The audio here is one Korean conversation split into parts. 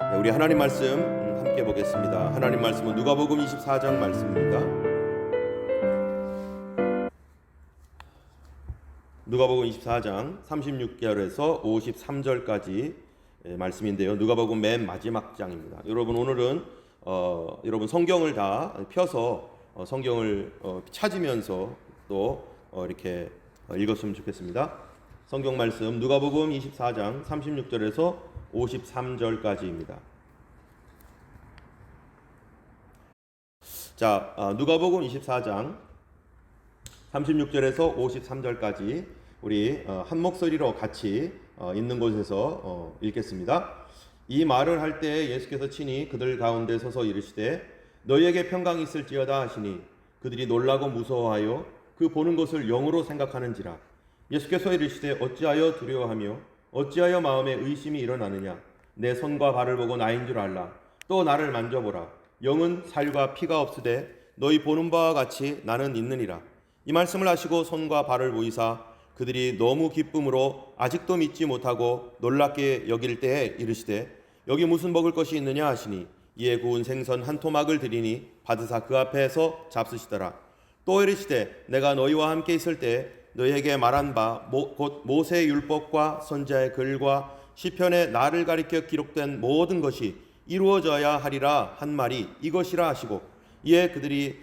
네, 우리 하나님 말씀 함께 보겠습니다. 하나님 말씀은 누가복음 24장 말씀입니다. 누가복음 24장 36절에서 53절까지 말씀인데요. 누가복음 맨 마지막 장입니다. 여러분 오늘은 여러분 성경을 다 펴서 성경을 찾으면서 또 이렇게 읽었으면 좋겠습니다. 성경 말씀 누가복음 24장 36절에서 53절까지입니다. 자, 누가복음 24장 36절에서 53절까지 우리 한 목소리로 같이 있는 곳에서 읽겠습니다. 이 말을 할 때 예수께서 친히 그들 가운데 서서 이르시되 너희에게 평강이 있을지어다 하시니 그들이 놀라고 무서워하여 그 보는 것을 영으로 생각하는지라. 예수께서 이르시되 어찌하여 두려워하며 어찌하여 마음에 의심이 일어나느냐. 내 손과 발을 보고 나인 줄 알라. 또 나를 만져보라. 영은 살과 피가 없으되 너희 보는 바와 같이 나는 있느니라. 이 말씀을 하시고 손과 발을 보이사 그들이 너무 기쁨으로 아직도 믿지 못하고 놀랍게 여길 때에 이르시되 여기 무슨 먹을 것이 있느냐 하시니 이에 구운 생선 한 토막을 드리니 받으사 그 앞에서 잡수시더라. 또 이르시되 내가 너희와 함께 있을 때 너희에게 말한 바 곧 모세의 율법과 선지자의 글과 시편에 나를 가리켜 기록된 모든 것이 이루어져야 하리라 한 말이 이것이라 하시고 이에 그들이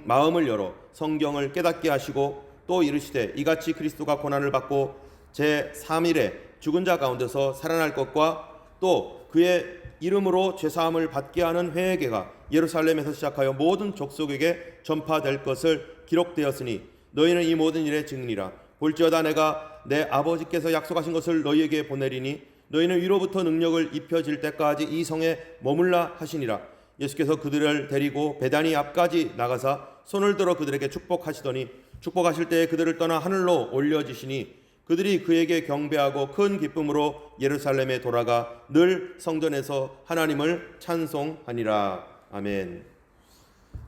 마음을 열어 성경을 깨닫게 하시고 또 이르시되 이같이 그리스도가 고난을 받고 제3일에 죽은 자 가운데서 살아날 것과 또 그의 이름으로 죄사함을 받게 하는 회개가 예루살렘에서 시작하여 모든 족속에게 전파될 것을 기록되었으니 너희는 이 모든 일의 증인이라. 볼지어다 내가 내 아버지께서 약속하신 것을 너희에게 보내리니 너희는 위로부터 능력을 입혀질 때까지 이 성에 머물라 하시니라. 예수께서 그들을 데리고 베다니 앞까지 나가사 손을 들어 그들에게 축복하시더니 축복하실 때에 그들을 떠나 하늘로 올려지시니 그들이 그에게 경배하고 큰 기쁨으로 예루살렘에 돌아가 늘 성전에서 하나님을 찬송하니라. 아멘.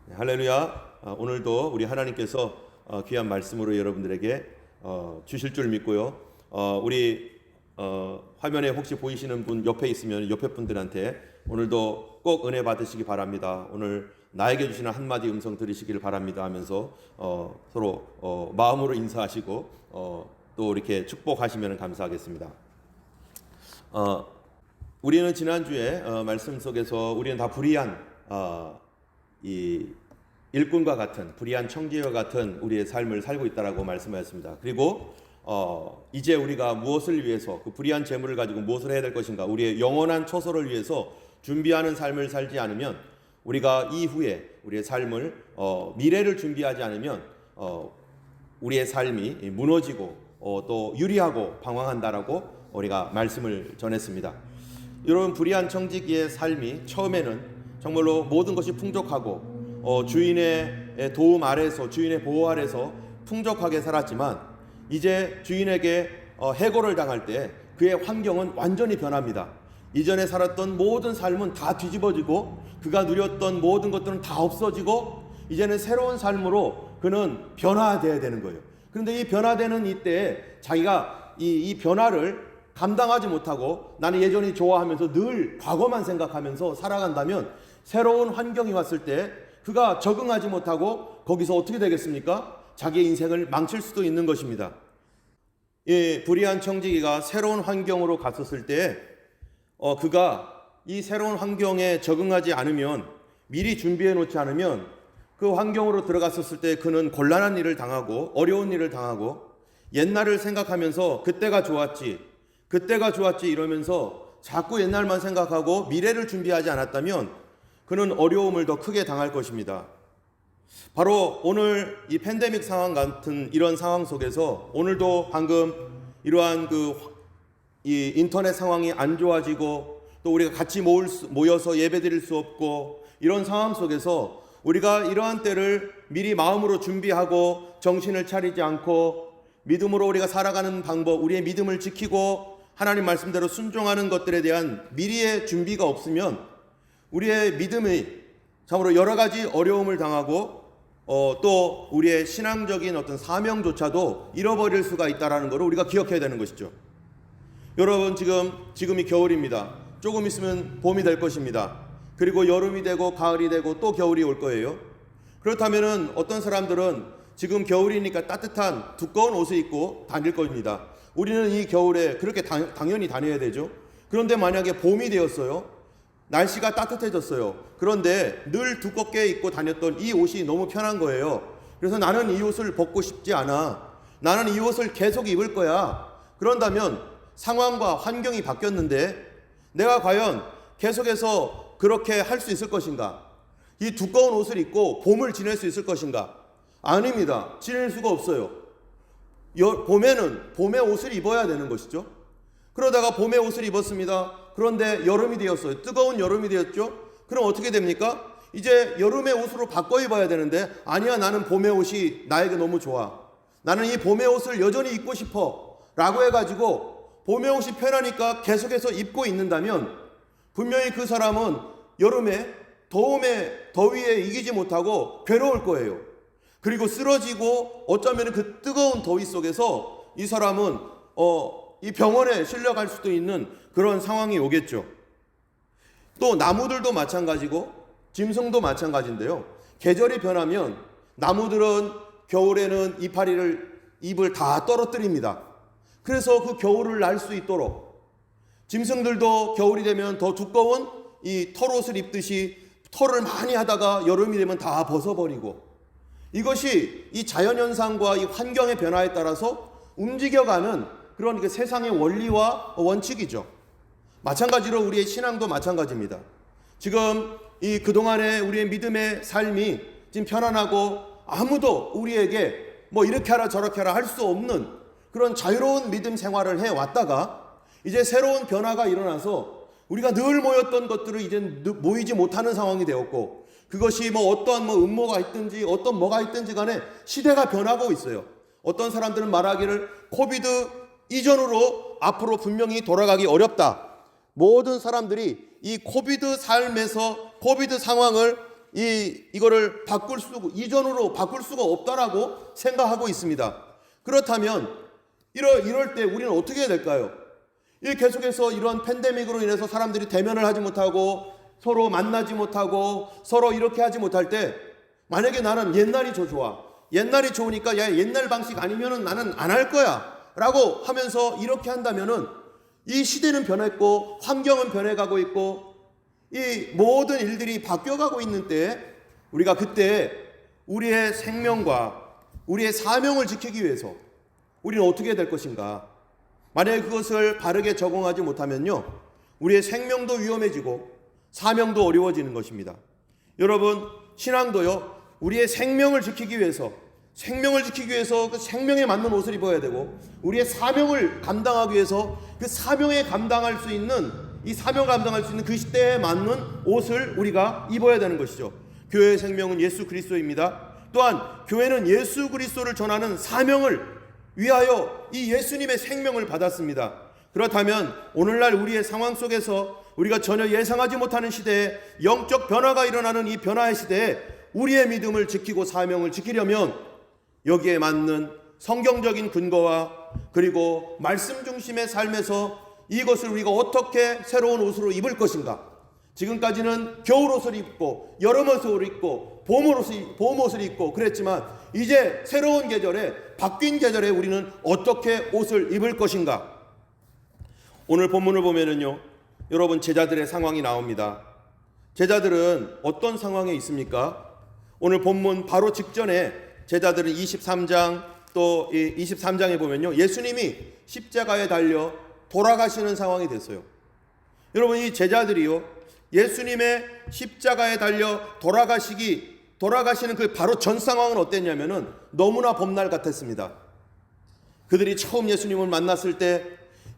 네, 할렐루야. 오늘도 우리 하나님께서 귀한 말씀으로 여러분들에게 주실 줄 믿고요. 우리 화면에 혹시 보이시는 분 옆에 있으면 옆에 분들한테 오늘도 꼭 은혜 받으시기 바랍니다. 오늘 나에게 주시는 한마디 음성 들으시길 바랍니다 하면서 서로 마음으로 인사하시고 또 이렇게 축복하시면 감사하겠습니다. 우리는 지난주에 말씀 속에서 우리는 다 불의한 이 일꾼과 같은 불의한 청지와 같은 우리의 삶을 살고 있다라고 말씀하셨습니다. 그리고 이제 우리가 무엇을 위해서 그 불의한 재물을 가지고 무엇을 해야 될 것인가, 우리의 영원한 처소를 위해서 준비하는 삶을 살지 않으면 우리가 이후에 우리의 삶을 미래를 준비하지 않으면 우리의 삶이 무너지고 또 유리하고 방황한다라고 우리가 말씀을 전했습니다. 여러분 불의한 청지기의 삶이 처음에는 정말로 모든 것이 풍족하고 주인의 도움 아래서 주인의 보호 아래서 풍족하게 살았지만 이제 주인에게 해고를 당할 때 그의 환경은 완전히 변합니다. 이전에 살았던 모든 삶은 다 뒤집어지고 그가 누렸던 모든 것들은 다 없어지고 이제는 새로운 삶으로 그는 변화되어야 되는 거예요. 그런데 이 변화되는 이때에 자기가 이 변화를 감당하지 못하고 나는 예전이 좋아하면서 늘 과거만 생각하면서 살아간다면 새로운 환경이 왔을 때 그가 적응하지 못하고 거기서 어떻게 되겠습니까? 자기의 인생을 망칠 수도 있는 것입니다. 이 불의한 청지기가 새로운 환경으로 갔었을 때 그가 이 새로운 환경에 적응하지 않으면 미리 준비해 놓지 않으면 그 환경으로 들어갔었을 때 그는 곤란한 일을 당하고 어려운 일을 당하고 옛날을 생각하면서 그때가 좋았지 이러면서 자꾸 옛날만 생각하고 미래를 준비하지 않았다면 그는 어려움을 더 크게 당할 것입니다. 바로 오늘 이 팬데믹 상황 같은 이런 상황 속에서 오늘도 방금 이러한 이 인터넷 상황이 안 좋아지고 또 우리가 같이 모여서 예배드릴 수 없고 이런 상황 속에서 우리가 이러한 때를 미리 마음으로 준비하고 정신을 차리지 않고 믿음으로 우리가 살아가는 방법, 우리의 믿음을 지키고 하나님 말씀대로 순종하는 것들에 대한 미리의 준비가 없으면 우리의 믿음이 참으로 여러 가지 어려움을 당하고 또 우리의 신앙적인 어떤 사명조차도 잃어버릴 수가 있다는 것을 우리가 기억해야 되는 것이죠. 여러분 지금이 겨울입니다. 조금 있으면 봄이 될 것입니다. 그리고 여름이 되고 가을이 되고 또 겨울이 올 거예요. 그렇다면은 어떤 사람들은 지금 겨울이니까 따뜻한 두꺼운 옷을 입고 다닐 겁니다. 우리는 이 겨울에 그렇게 당연히 다녀야 되죠. 그런데 만약에 봄이 되었어요. 날씨가 따뜻해졌어요. 그런데 늘 두껍게 입고 다녔던 이 옷이 너무 편한 거예요. 그래서 나는 이 옷을 벗고 싶지 않아. 나는 이 옷을 계속 입을 거야. 그런다면 상황과 환경이 바뀌었는데 내가 과연 계속해서 그렇게 할 수 있을 것인가? 이 두꺼운 옷을 입고 봄을 지낼 수 있을 것인가? 아닙니다. 지낼 수가 없어요. 봄에는 봄의 옷을 입어야 되는 것이죠. 그러다가 봄의 옷을 입었습니다. 그런데 여름이 되었어요. 뜨거운 여름이 되었죠. 그럼 어떻게 됩니까? 이제 여름의 옷으로 바꿔 입어야 되는데 아니야, 나는 봄의 옷이 나에게 너무 좋아. 나는 이 봄의 옷을 여전히 입고 싶어 라고 해가지고 봄의 옷이 편하니까 계속해서 입고 있는다면 분명히 그 사람은 여름에 더위에 이기지 못하고 괴로울 거예요. 그리고 쓰러지고 어쩌면 그 뜨거운 더위 속에서 이 사람은 이 병원에 실려갈 수도 있는 그런 상황이 오겠죠. 또 나무들도 마찬가지고 짐승도 마찬가지인데요. 계절이 변하면 나무들은 겨울에는 잎을 다 떨어뜨립니다. 그래서 그 겨울을 날 수 있도록 짐승들도 겨울이 되면 더 두꺼운 이 털옷을 입듯이 털을 많이 하다가 여름이 되면 다 벗어버리고, 이것이 이 자연현상과 이 환경의 변화에 따라서 움직여가는 그런 그 세상의 원리와 원칙이죠. 마찬가지로 우리의 신앙도 마찬가지입니다. 지금 이 그동안의 우리의 믿음의 삶이 지금 편안하고 아무도 우리에게 뭐 이렇게 하라 저렇게 하라 할 수 없는 그런 자유로운 믿음 생활을 해왔다가 이제 새로운 변화가 일어나서 우리가 늘 모였던 것들을 이제 모이지 못하는 상황이 되었고, 그것이 뭐 어떠한 음모가 있든지 어떤 뭐가 있든지 간에 시대가 변하고 있어요. 어떤 사람들은 말하기를 코비드 이전으로 앞으로 분명히 돌아가기 어렵다. 모든 사람들이 이 코비드 삶에서 코비드 상황을 이거를 이전으로 바꿀 수가 없다라고 생각하고 있습니다. 그렇다면 이럴 때 우리는 어떻게 해야 될까요? 계속해서 이런 팬데믹으로 인해서 사람들이 대면을 하지 못하고 서로 만나지 못하고 서로 이렇게 하지 못할 때, 만약에 나는 옛날이 좋아. 옛날이 좋으니까 야, 옛날 방식 아니면은 나는 안 할 거야 라고 하면서 이렇게 한다면은 이 시대는 변했고 환경은 변해가고 있고 이 모든 일들이 바뀌어가고 있는 때에 우리가 그때 우리의 생명과 우리의 사명을 지키기 위해서 우리는 어떻게 될 것인가? 만약에 그것을 바르게 적응하지 못하면요, 우리의 생명도 위험해지고 사명도 어려워지는 것입니다. 여러분, 신앙도요, 우리의 생명을 지키기 위해서 그 생명에 맞는 옷을 입어야 되고, 우리의 사명을 감당하기 위해서 그 사명을 감당할 수 있는 그 시대에 맞는 옷을 우리가 입어야 되는 것이죠. 교회의 생명은 예수 그리스도입니다. 또한 교회는 예수 그리스도를 전하는 사명을 위하여 이 예수님의 생명을 받았습니다. 그렇다면 오늘날 우리의 상황 속에서 우리가 전혀 예상하지 못하는 시대에 영적 변화가 일어나는 이 변화의 시대에 우리의 믿음을 지키고 사명을 지키려면 여기에 맞는 성경적인 근거와 그리고 말씀 중심의 삶에서 이것을 우리가 어떻게 새로운 옷으로 입을 것인가? 지금까지는 겨울옷을 입고 여름옷을 입고 봄옷을 입고 그랬지만 이제 새로운 계절에, 바뀐 계절에 우리는 어떻게 옷을 입을 것인가? 오늘 본문을 보면은요, 여러분, 제자들의 상황이 나옵니다. 제자들은 어떤 상황에 있습니까? 오늘 본문 바로 직전에 제자들은 23장 또 23장에 보면요, 예수님이 십자가에 달려 돌아가시는 상황이 됐어요. 여러분, 이 제자들이요, 예수님의 십자가에 달려 돌아가시는 그 바로 전 상황은 어땠냐면은 너무나 봄날 같았습니다. 그들이 처음 예수님을 만났을 때,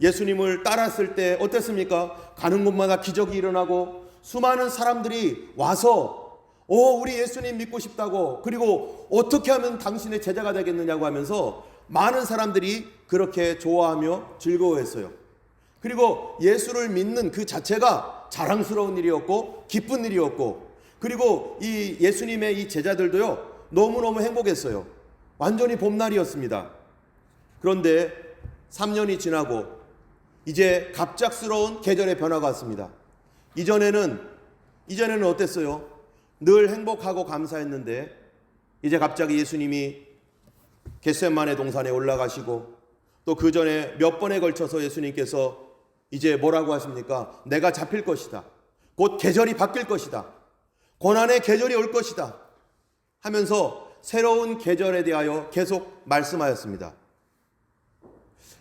예수님을 따랐을 때 어땠습니까? 가는 곳마다 기적이 일어나고 수많은 사람들이 와서 우리 예수님 믿고 싶다고, 그리고 어떻게 하면 당신의 제자가 되겠느냐고 하면서 많은 사람들이 그렇게 좋아하며 즐거워했어요. 그리고 예수를 믿는 그 자체가 자랑스러운 일이었고 기쁜 일이었고, 그리고 이 예수님의 이 제자들도요, 너무너무 행복했어요. 완전히 봄날이었습니다. 그런데 3년이 지나고 이제 갑작스러운 계절의 변화가 왔습니다. 이전에는 어땠어요? 늘 행복하고 감사했는데 이제 갑자기 예수님이 겟세마네 동산에 올라가시고 또 그 전에 몇 번에 걸쳐서 예수님께서 이제 뭐라고 하십니까? 내가 잡힐 것이다. 곧 계절이 바뀔 것이다. 고난의 계절이 올 것이다. 하면서 새로운 계절에 대하여 계속 말씀하였습니다.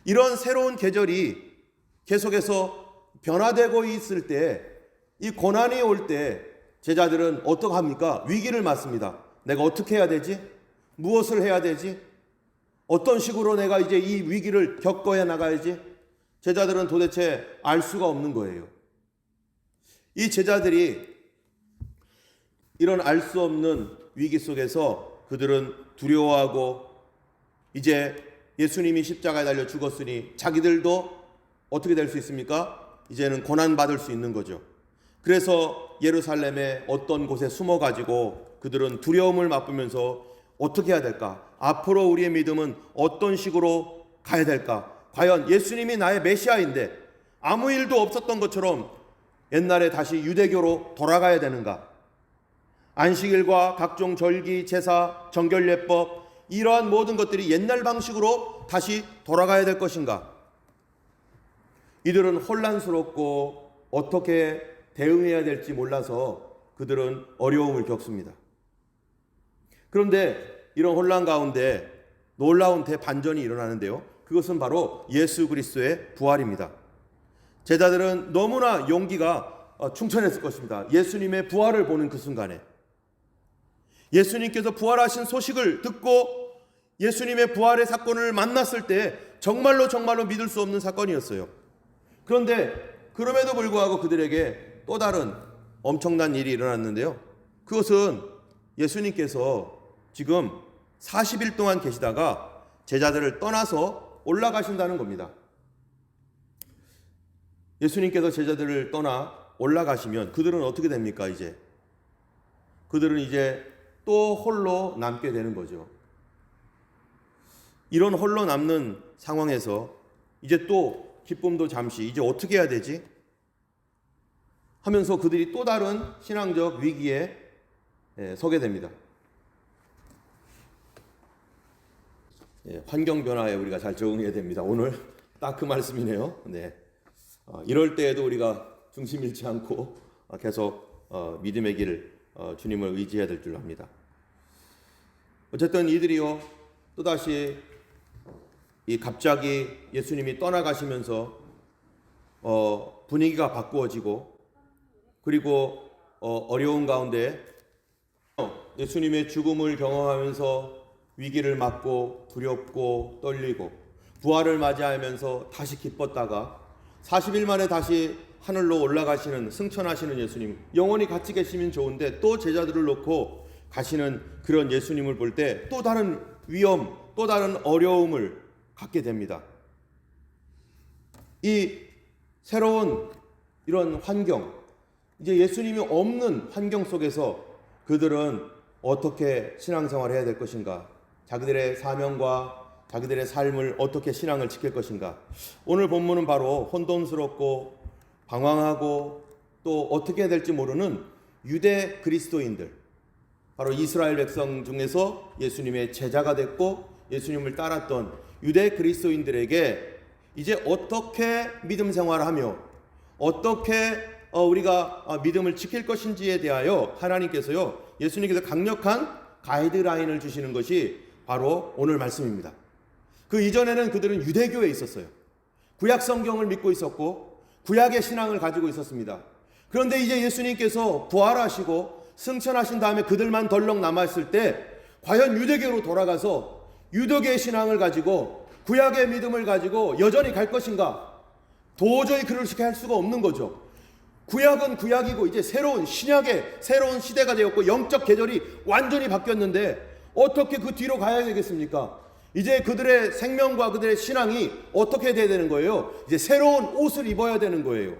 이런 새로운 계절이 계속해서 변화되고 있을 때, 이 고난이 올 때 제자들은 어떻게 합니까? 위기를 맞습니다. 내가 어떻게 해야 되지? 무엇을 해야 되지? 어떤 식으로 내가 이제 이 위기를 겪어야 나가야지? 제자들은 도대체 알 수가 없는 거예요. 이 제자들이 이런 알 수 없는 위기 속에서 그들은 두려워하고 이제 예수님이 십자가에 달려 죽었으니 자기들도 어떻게 될 수 있습니까? 이제는 고난받을 수 있는 거죠. 그래서 예루살렘의 어떤 곳에 숨어가지고 그들은 두려움을 맛보면서 어떻게 해야 될까? 앞으로 우리의 믿음은 어떤 식으로 가야 될까? 과연 예수님이 나의 메시아인데 아무 일도 없었던 것처럼 옛날에 다시 유대교로 돌아가야 되는가? 안식일과 각종 절기, 제사, 정결례법 이러한 모든 것들이 옛날 방식으로 다시 돌아가야 될 것인가? 이들은 혼란스럽고 어떻게 대응해야 될지 몰라서 그들은 어려움을 겪습니다. 그런데 이런 혼란 가운데 놀라운 대반전이 일어나는데요. 그것은 바로 예수 그리스도의 부활입니다. 제자들은 너무나 용기가 충천했을 것입니다. 예수님의 부활을 보는 그 순간에 예수님께서 부활하신 소식을 듣고 예수님의 부활의 사건을 만났을 때 정말로 믿을 수 없는 사건이었어요. 그런데 그럼에도 불구하고 그들에게 또 다른 엄청난 일이 일어났는데요. 그것은 예수님께서 지금 40일 동안 계시다가 제자들을 떠나서 올라가신다는 겁니다. 예수님께서 제자들을 떠나 올라가시면 그들은 어떻게 됩니까? 그들은 이제 또 홀로 남게 되는 거죠. 이런 홀로 남는 상황에서 이제 또 기쁨도 잠시 이제 어떻게 해야 되지? 하면서 그들이 또 다른 신앙적 위기에 서게 됩니다. 환경 변화에 우리가 잘 적응해야 됩니다. 오늘 딱 그 말씀이네요. 네. 이럴 때에도 우리가 중심 잃지 않고 계속 믿음의 길 주님을 의지해야 될 줄 압니다. 어쨌든 이들이요 또다시 이 갑자기 예수님이 떠나가시면서 분위기가 바꾸어지고 그리고 어려운 가운데 예수님의 죽음을 경험하면서 위기를 맞고 두렵고 떨리고 부활을 맞이하면서 다시 기뻤다가 40일 만에 다시 하늘로 올라가시는 승천하시는 예수님, 영원히 같이 계시면 좋은데 또 제자들을 놓고 가시는 그런 예수님을 볼 때 또 다른 위험, 또 다른 어려움을 갖게 됩니다. 이 새로운 이런 환경, 이제 예수님이 없는 환경 속에서 그들은 어떻게 신앙생활을 해야 될 것인가? 자기들의 사명과 자기들의 삶을 어떻게 신앙을 지킬 것인가? 오늘 본문은 바로 혼돈스럽고 방황하고 또 어떻게 해야 될지 모르는 유대 그리스도인들, 바로 이스라엘 백성 중에서 예수님의 제자가 됐고 예수님을 따랐던 유대 그리스도인들에게 이제 어떻게 믿음 생활을 하며 어떻게 우리가 믿음을 지킬 것인지에 대하여 하나님께서요 예수님께서 강력한 가이드라인을 주시는 것이 바로 오늘 말씀입니다. 그 이전에는 그들은 유대교에 있었어요. 구약 성경을 믿고 있었고 구약의 신앙을 가지고 있었습니다. 그런데 이제 예수님께서 부활하시고 승천하신 다음에 그들만 덜렁 남아있을 때 과연 유대교로 돌아가서 유대교의 신앙을 가지고 구약의 믿음을 가지고 여전히 갈 것인가? 도저히 그렇게 할 수가 없는 거죠. 구약은 구약이고 이제 새로운 신약의 새로운 시대가 되었고 영적 계절이 완전히 바뀌었는데 어떻게 그 뒤로 가야 되겠습니까? 이제 그들의 생명과 그들의 신앙이 어떻게 돼야 되는 거예요? 이제 새로운 옷을 입어야 되는 거예요.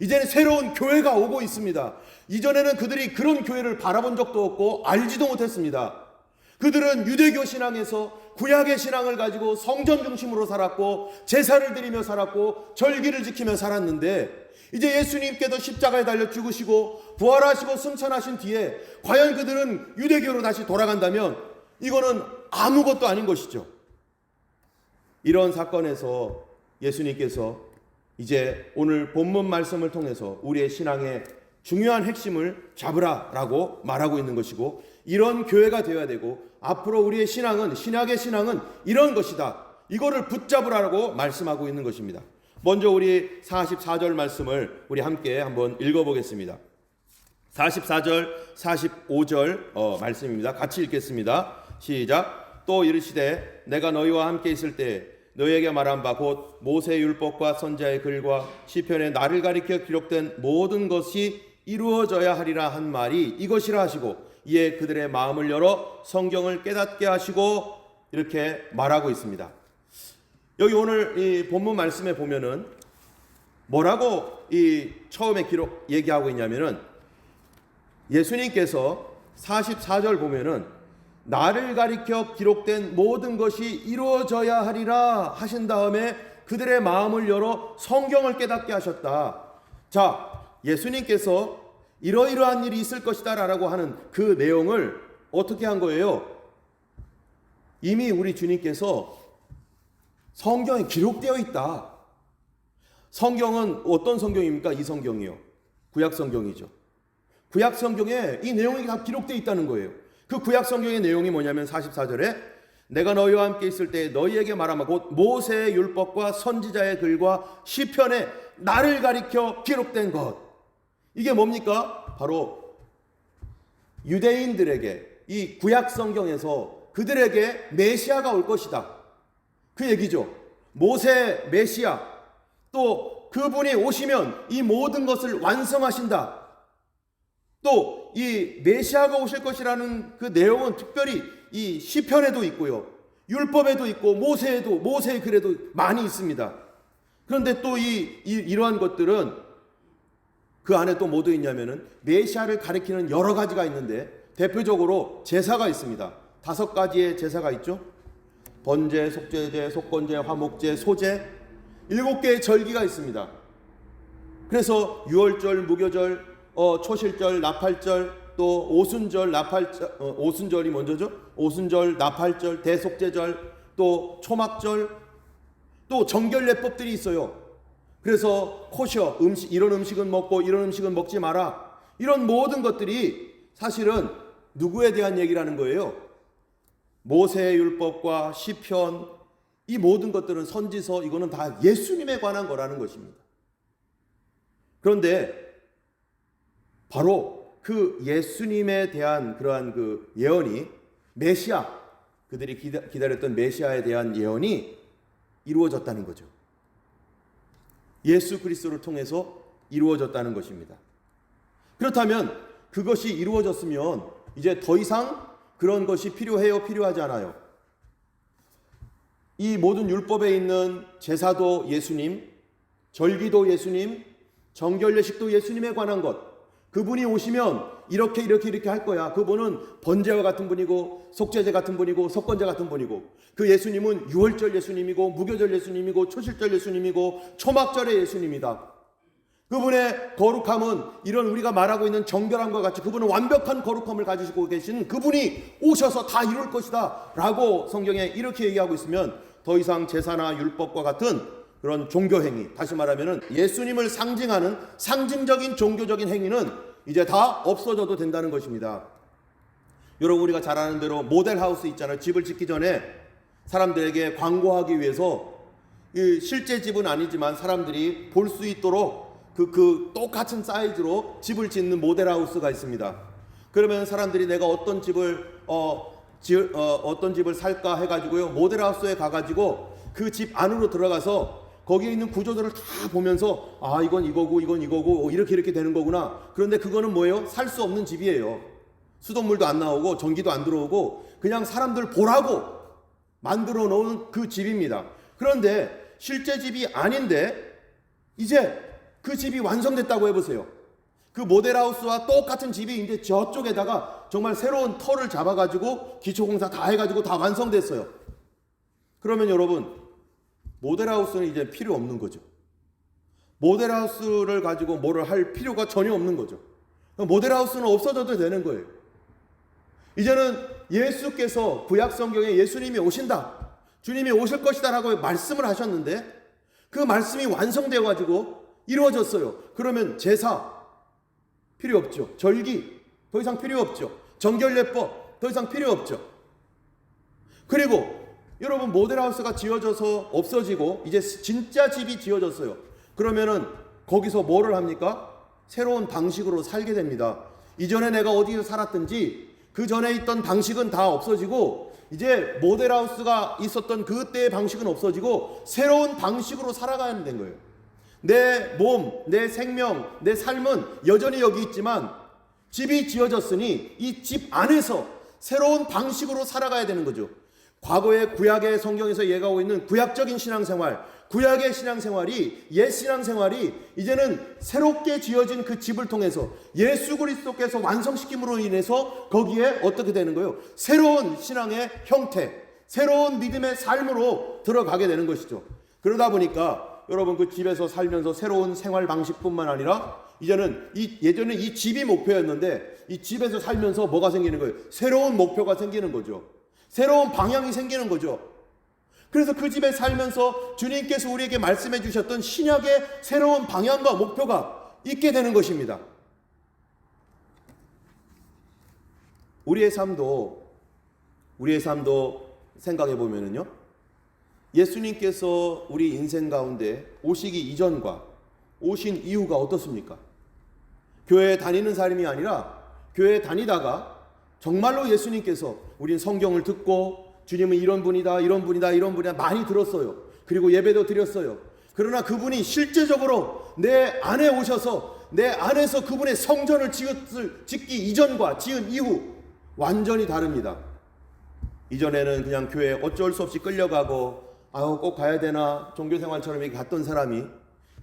이제는 새로운 교회가 오고 있습니다. 이전에는 그들이 그런 교회를 바라본 적도 없고 알지도 못했습니다. 그들은 유대교 신앙에서 구약의 신앙을 가지고 성전 중심으로 살았고 제사를 드리며 살았고 절기를 지키며 살았는데 이제 예수님께서 십자가에 달려 죽으시고 부활하시고 승천하신 뒤에 과연 그들은 유대교로 다시 돌아간다면 이거는 아무것도 아닌 것이죠. 이런 사건에서 예수님께서 이제 오늘 본문 말씀을 통해서 우리의 신앙의 중요한 핵심을 잡으라라고 말하고 있는 것이고, 이런 교회가 되어야 되고 앞으로 우리의 신앙은, 신약의 신앙은 이런 것이다, 이거를 붙잡으라고 말씀하고 있는 것입니다. 먼저 우리 44절 말씀을 우리 함께 한번 읽어보겠습니다. 44절 45절 말씀입니다. 같이 읽겠습니다. 시작. 또 이르시되 내가 너희와 함께 있을 때 너희에게 말한 바 곧 모세의 율법과 선지자의 글과 시편에 나를 가리켜 기록된 모든 것이 이루어져야 하리라 한 말이 이것이라 하시고, 이에 그들의 마음을 열어 성경을 깨닫게 하시고, 이렇게 말하고 있습니다. 여기 오늘 이 본문 말씀에 보면은 뭐라고 이 처음에 얘기하고 있냐면은, 예수님께서 44절 보면은 나를 가리켜 기록된 모든 것이 이루어져야 하리라 하신 다음에 그들의 마음을 열어 성경을 깨닫게 하셨다. 자, 예수님께서 이러이러한 일이 있을 것이다 라고 하는 그 내용을 어떻게 한 거예요? 이미 우리 주님께서 성경에 기록되어 있다. 성경은 어떤 성경입니까? 이 성경이요, 구약 성경이죠. 구약 성경에 이 내용이 다 기록되어 있다는 거예요. 그 구약 성경의 내용이 뭐냐면 44절에 내가 너희와 함께 있을 때 너희에게 말하마 곧 모세의 율법과 선지자의 글과 시편에 나를 가리켜 기록된 것. 이게 뭡니까? 바로 유대인들에게 이 구약 성경에서 그들에게 메시아가 올 것이다, 그 얘기죠. 모세 메시아, 또 그분이 오시면 이 모든 것을 완성하신다. 또 이 메시아가 오실 것이라는 그 내용은 특별히 이 시편에도 있고요, 율법에도 있고 모세의 글에도 많이 있습니다. 그런데 또 이러한 것들은 그 안에 또 뭐 도 있냐면은 메시아를 가리키는 여러 가지가 있는데, 대표적으로 제사가 있습니다. 5가지의 제사가 있죠. 번제, 속죄제, 속건제, 화목제, 소제, 7개의 절기가 있습니다. 그래서 유월절, 무교절, 초실절, 나팔절, 또 오순절, 오순절이 먼저죠. 오순절, 나팔절, 대속죄절, 또 초막절, 또 정결례법들이 있어요. 그래서 코셔, 이런 음식은 먹고 이런 음식은 먹지 마라, 이런 모든 것들이 사실은 누구에 대한 얘기라는 거예요? 모세의 율법과 시편, 이 모든 것들은 선지서, 이거는 다 예수님에 관한 거라는 것입니다. 그런데 바로 그 예수님에 대한 그러한 그 예언이, 메시아, 그들이 기다렸던 메시아에 대한 예언이 이루어졌다는 거죠. 예수 그리스도를 통해서 이루어졌다는 것입니다. 그렇다면 그것이 이루어졌으면 이제 더 이상 그런 것이 필요해요? 필요하지 않아요? 이 모든 율법에 있는 제사도 예수님, 절기도 예수님, 정결례식도 예수님에 관한 것, 그분이 오시면 이렇게 할 거야. 그분은 번제와 같은 분이고 속죄제 같은 분이고 속건제 같은 분이고, 그 예수님은 유월절 예수님이고 무교절 예수님이고 초실절 예수님이고 초막절의 예수님이다. 그분의 거룩함은 이런 우리가 말하고 있는 정결함과 같이 그분은 완벽한 거룩함을 가지시고 계신 그분이 오셔서 다 이룰 것이다 라고 성경에 이렇게 얘기하고 있으면, 더 이상 제사나 율법과 같은 그런 종교행위, 다시 말하면 예수님을 상징하는 상징적인 종교적인 행위는 이제 다 없어져도 된다는 것입니다. 여러분, 우리가 잘 아는 대로 모델하우스 있잖아요. 집을 짓기 전에 사람들에게 광고하기 위해서 실제 집은 아니지만 사람들이 볼 수 있도록 그 똑같은 사이즈로 집을 짓는 모델하우스가 있습니다. 그러면 사람들이 내가 어떤 집을 살까 해가지고요, 모델하우스에 가가지고 그 집 안으로 들어가서 거기에 있는 구조들을 다 보면서 이건 이거고 이건 이거고 이렇게 되는 거구나. 그런데 그거는 뭐예요? 살 수 없는 집이에요. 수돗물도 안 나오고 전기도 안 들어오고 그냥 사람들 보라고 만들어 놓은 그 집입니다. 그런데 실제 집이 아닌데 이제 그 집이 완성됐다고 해보세요. 그 모델하우스와 똑같은 집이 이제 저쪽에다가 정말 새로운 터를 잡아가지고 기초공사 다 해가지고 다 완성됐어요. 그러면 여러분, 모델하우스는 이제 필요 없는 거죠. 모델하우스를 가지고 뭐를 할 필요가 전혀 없는 거죠. 모델하우스는 없어져도 되는 거예요. 이제는 예수께서 구약 성경에 예수님이 오신다, 주님이 오실 것이다 라고 말씀을 하셨는데 그 말씀이 완성되어 가지고 이루어졌어요. 그러면 제사 필요 없죠. 절기 더 이상 필요 없죠. 정결례법 더 이상 필요 없죠. 그리고 여러분, 모델하우스가 지어져서 없어지고 이제 진짜 집이 지어졌어요. 그러면은 거기서 뭐를 합니까? 새로운 방식으로 살게 됩니다. 이전에 내가 어디서 살았든지 그 전에 있던 방식은 다 없어지고 이제 모델하우스가 있었던 그때의 방식은 없어지고 새로운 방식으로 살아가야 되는 거예요. 내 몸, 내 생명, 내 삶은 여전히 여기 있지만 집이 지어졌으니 이 집 안에서 새로운 방식으로 살아가야 되는 거죠. 과거의 구약의 성경에서 얘기하고 있는 구약적인 신앙생활, 구약의 신앙생활이, 옛 신앙생활이 이제는 새롭게 지어진 그 집을 통해서 예수 그리스도께서 완성시킴으로 인해서 거기에 어떻게 되는 거예요? 새로운 신앙의 형태, 새로운 믿음의 삶으로 들어가게 되는 것이죠. 그러다 보니까 여러분, 그 집에서 살면서 새로운 생활 방식뿐만 아니라 이제는 예전에 이 집이 목표였는데 이 집에서 살면서 뭐가 생기는 거예요? 새로운 목표가 생기는 거죠. 새로운 방향이 생기는 거죠. 그래서 그 집에 살면서 주님께서 우리에게 말씀해 주셨던 신약의 새로운 방향과 목표가 있게 되는 것입니다. 우리의 삶도 생각해 보면은요, 예수님께서 우리 인생 가운데 오시기 이전과 오신 이후가 어떻습니까? 교회에 다니는 사람이 아니라 교회에 다니다가 정말로 예수님께서 우린 성경을 듣고 주님은 이런 분이다, 이런 분이다, 이런 분이다 많이 들었어요. 그리고 예배도 드렸어요. 그러나 그분이 실제적으로 내 안에 오셔서 내 안에서 그분의 성전을 짓기 이전과 지은 이후 완전히 다릅니다. 이전에는 그냥 교회에 어쩔 수 없이 끌려가고 꼭 가야 되나 종교생활처럼 이렇게 갔던 사람이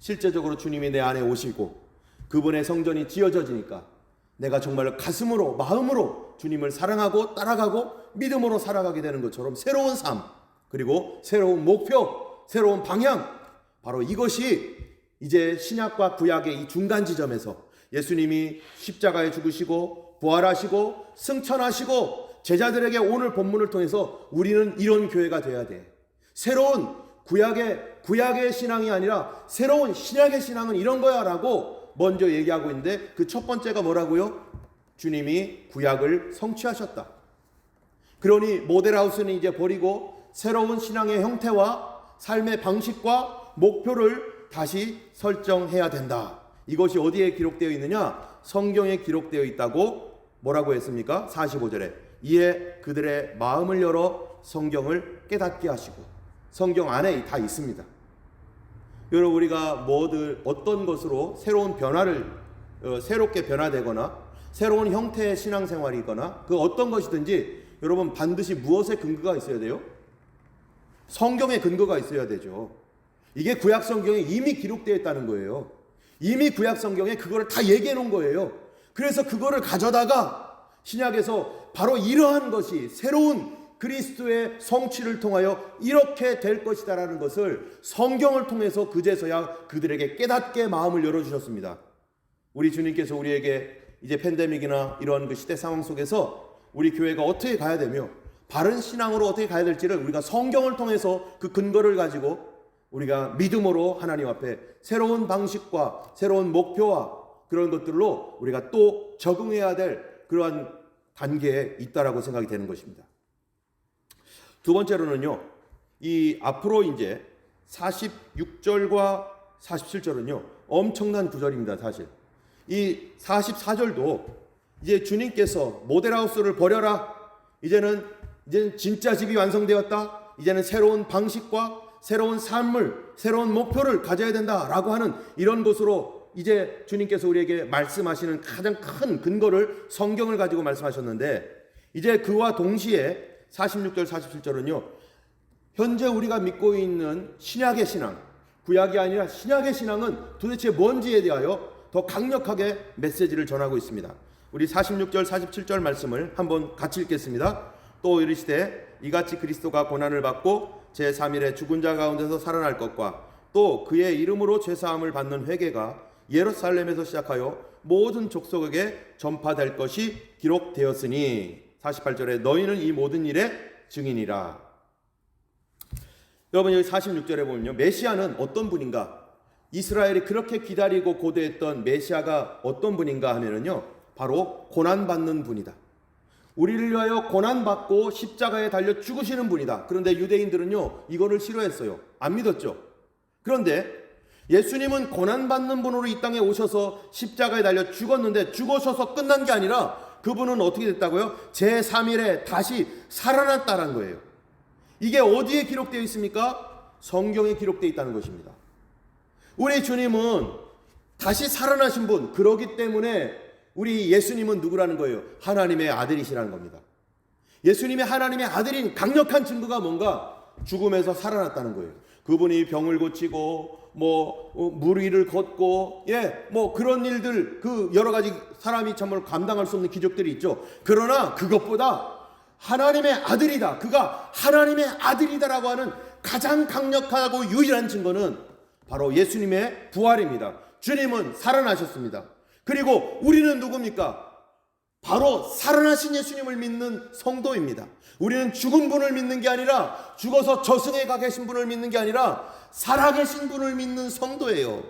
실제적으로 주님이 내 안에 오시고 그분의 성전이 지어져지니까 내가 정말 가슴으로, 마음으로 주님을 사랑하고 따라가고 믿음으로 살아가게 되는 것처럼 새로운 삶, 그리고 새로운 목표, 새로운 방향, 바로 이것이 이제 신약과 구약의 이 중간 지점에서 예수님이 십자가에 죽으시고 부활하시고 승천하시고 제자들에게 오늘 본문을 통해서 우리는 이런 교회가 돼야 돼. 새로운 구약의 신앙이 아니라 새로운 신약의 신앙은 이런 거야 라고 먼저 얘기하고 있는데 그 첫 번째가 뭐라고요? 주님이 구약을 성취하셨다. 그러니 모델하우스는 이제 버리고 새로운 신앙의 형태와 삶의 방식과 목표를 다시 설정해야 된다. 이것이 어디에 기록되어 있느냐? 성경에 기록되어 있다고 뭐라고 했습니까? 45절에 이에 그들의 마음을 열어 성경을 깨닫게 하시고, 성경 안에 다 있습니다. 여러분, 우리가 어떤 것으로 새로운 변화를 새롭게 변화되거나 새로운 형태의 신앙생활이거나 그 어떤 것이든지 여러분 반드시 무엇에 근거가 있어야 돼요? 성경에 근거가 있어야 되죠. 이게 구약 성경에 이미 기록되어 있다는 거예요. 이미 구약 성경에 그거를 다 얘기해 놓은 거예요. 그래서 그거를 가져다가 신약에서 바로 이러한 것이 새로운 그리스도의 성취를 통하여 이렇게 될 것이다라는 것을 성경을 통해서 그제서야 그들에게 깨닫게 마음을 열어주셨습니다. 우리 주님께서 우리에게 이제 팬데믹이나 이런 그 시대 상황 속에서 우리 교회가 어떻게 가야 되며 바른 신앙으로 어떻게 가야 될지를 우리가 성경을 통해서 그 근거를 가지고 우리가 믿음으로 하나님 앞에 새로운 방식과 새로운 목표와 그런 것들로 우리가 또 적응해야 될 그러한 단계에 있다라고 생각이 되는 것입니다. 두 번째로는요, 이 앞으로 이제 46절과 47절은요 엄청난 구절입니다. 사실 이 44절도 이제 주님께서 모델하우스를 버려라, 이제는 진짜 집이 완성되었다, 이제는 새로운 방식과 새로운 삶을, 새로운 목표를 가져야 된다라고 하는 이런 것으로 이제 주님께서 우리에게 말씀하시는 가장 큰 근거를 성경을 가지고 말씀하셨는데, 이제 그와 동시에 46절 47절은요 현재 우리가 믿고 있는 신약의 신앙, 구약이 아니라 신약의 신앙은 도대체 뭔지에 대하여 더 강력하게 메시지를 전하고 있습니다. 우리 46절 47절 말씀을 한번 같이 읽겠습니다. 또 이르시되 이같이 그리스도가 고난을 받고 제3일에 죽은 자 가운데서 살아날 것과 또 그의 이름으로 죄사함을 받는 회개가 예루살렘에서 시작하여 모든 족속에게 전파될 것이 기록되었으니 48절에 너희는 이 모든 일의 증인이라. 여러분 여기 46절에 보면요, 메시아는 어떤 분인가? 이스라엘이 그렇게 기다리고 고대했던 메시아가 어떤 분인가 하면은요, 바로 고난받는 분이다. 우리를 위하여 고난받고 십자가에 달려 죽으시는 분이다. 그런데 유대인들은요, 이거를 싫어했어요. 안 믿었죠. 그런데 예수님은 고난받는 분으로 이 땅에 오셔서 십자가에 달려 죽었는데 죽으셔서 끝난 게 아니라 그분은 어떻게 됐다고요? 제3일에 다시 살아났다는 거예요. 이게 어디에 기록되어 있습니까? 성경에 기록되어 있다는 것입니다. 우리 주님은 다시 살아나신 분, 그러기 때문에 우리 예수님은 누구라는 거예요? 하나님의 아들이시라는 겁니다. 예수님이 하나님의 아들인 강력한 증거가 뭔가? 죽음에서 살아났다는 거예요. 그분이 병을 고치고 물 위를 걷고 그런 일들, 그 여러 가지 사람이 정말 감당할 수 없는 기적들이 있죠. 그러나 그것보다 하나님의 아들이다, 그가 하나님의 아들이다라고 하는 가장 강력하고 유일한 증거는 바로 예수님의 부활입니다. 주님은 살아나셨습니다. 그리고 우리는 누굽니까? 바로 살아나신 예수님을 믿는 성도입니다. 우리는 죽은 분을 믿는 게 아니라, 죽어서 저승에 가 계신 분을 믿는 게 아니라 살아계신 분을 믿는 성도예요.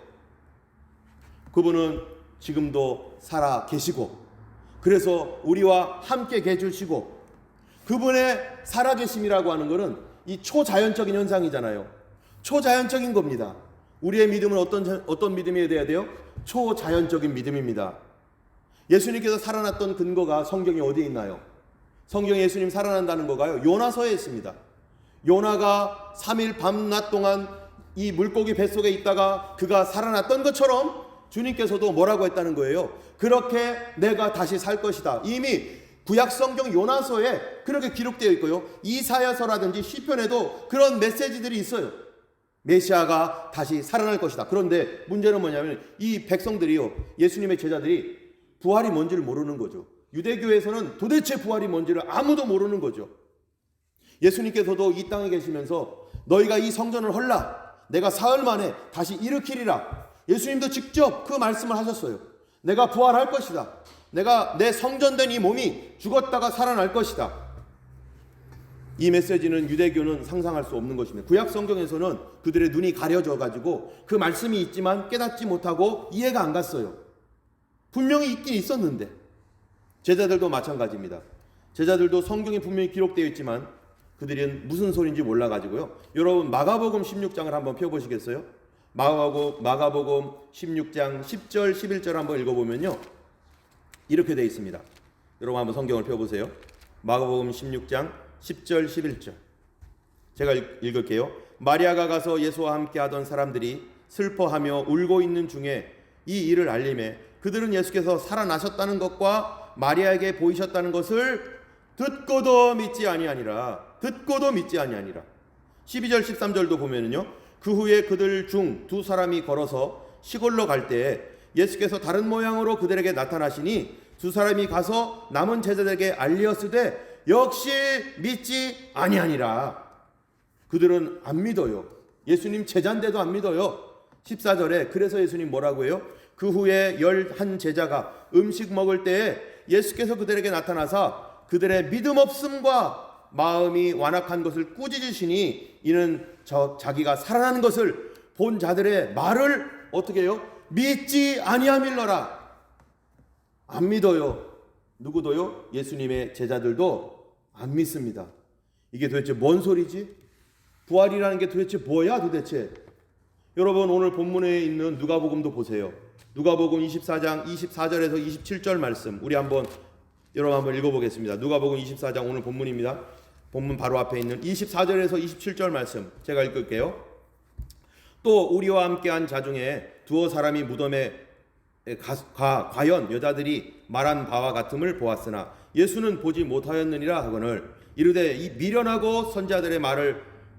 그분은 지금도 살아 계시고, 그래서 우리와 함께 계주시고, 그분의 살아계심이라고 하는 것은 이 초자연적인 현상이잖아요. 초자연적인 겁니다. 우리의 믿음은 어떤 믿음이 돼야 돼요? 초자연적인 믿음입니다. 예수님께서 살아났던 근거가 성경에 어디에 있나요? 성경에 예수님 살아난다는 거가요, 요나서에 있습니다. 요나가 3일 밤낮 동안 이 물고기 뱃속에 있다가 그가 살아났던 것처럼 주님께서도 뭐라고 했다는 거예요? 그렇게 내가 다시 살 것이다. 이미 구약 성경 요나서에 그렇게 기록되어 있고요, 이사야서라든지 시편에도 그런 메시지들이 있어요. 메시아가 다시 살아날 것이다. 그런데 문제는 뭐냐면 이 백성들이요, 예수님의 제자들이 부활이 뭔지를 모르는 거죠. 유대교에서는 도대체 부활이 뭔지를 아무도 모르는 거죠. 예수님께서도 이 땅에 계시면서 너희가 이 성전을 헐라, 내가 사흘 만에 다시 일으키리라. 예수님도 직접 그 말씀을 하셨어요. 내가 부활할 것이다. 내가 내 성전된 이 몸이 죽었다가 살아날 것이다. 이 메시지는 유대교는 상상할 수 없는 것입니다. 구약 성경에서는 그들의 눈이 가려져 가지고 그 말씀이 있지만 깨닫지 못하고 이해가 안 갔어요. 분명히 있긴 있었는데. 제자들도 마찬가지입니다. 제자들도 성경에 분명히 기록되어 있지만 그들은 무슨 소리인지 몰라 가지고요. 여러분 마가복음 16장을 한번 펴보시겠어요? 마가복음 16장 10절 11절 한번 읽어보면요, 이렇게 되어 있습니다. 여러분 한번 성경을 펴보세요. 마가복음 16장 10절 11절 제가 읽을게요. 마리아가 가서 예수와 함께 하던 사람들이 슬퍼하며 울고 있는 중에 이 일을 알림해 그들은 예수께서 살아나셨다는 것과 마리아에게 보이셨다는 것을 듣고도 믿지 아니하니라. 12절 13절도 보면은요, 그 후에 그들 중 두 사람이 걸어서 시골로 갈 때에 예수께서 다른 모양으로 그들에게 나타나시니 두 사람이 가서 남은 제자들에게 알리었으되 역시 믿지 아니하니라. 그들은 안 믿어요. 예수님 제자인데도 안 믿어요. 14절에 그래서 예수님 뭐라고 해요? 그 후에 11 제자가 음식 먹을 때에 예수께서 그들에게 나타나사 그들의 믿음 없음과 마음이 완악한 것을 꾸짖으시니 이는 자기가 살아나는 것을 본 자들의 말을 어떻게 해요? 믿지 아니함일러라. 안 믿어요. 누구도요? 예수님의 제자들도 안 믿습니다. 이게 도대체 뭔 소리지? 부활이라는 게 도대체 뭐야 도대체? 여러분 오늘 본문에 있는 누가복음도 보세요. 누가복음 24장 24절에서 27절 말씀 우리 여러분 한번 읽어보겠습니다. 누가복음 24장 오늘 본문입니다. 본문 바로 앞에 있는 24절에서 27절 말씀 제가 읽을게요. 또 우리와 함께한 자 중에 두어 사람이 무덤에 과연 여자들이 말한 바와 같음을 보았으나 예수는 보지 못하였느니라 하거늘 이르되 이 미련하고 선자들의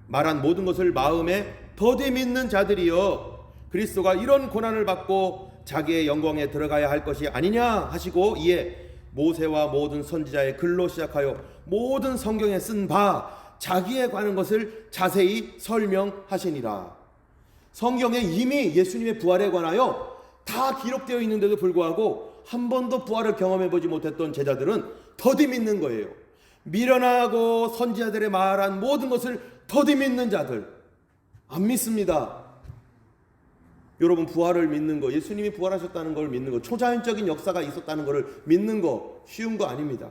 말한 모든 것을 마음에 더디 믿는 자들이여 그리스도가 이런 고난을 받고 자기의 영광에 들어가야 할 것이 아니냐 하시고 이에 모세와 모든 선지자의 글로 시작하여 모든 성경에 쓴 바 자기에 관한 것을 자세히 설명하시니라. 성경에 이미 예수님의 부활에 관하여 다 기록되어 있는데도 불구하고 한 번도 부활을 경험해 보지 못했던 제자들은 더디 믿는 거예요. 미련하고 선지자들의 말한 모든 것을 더디 믿는 자들, 안 믿습니다. 여러분, 부활을 믿는 거, 예수님이 부활하셨다는 걸 믿는 거, 초자연적인 역사가 있었다는 것을 믿는 거 쉬운 거 아닙니다.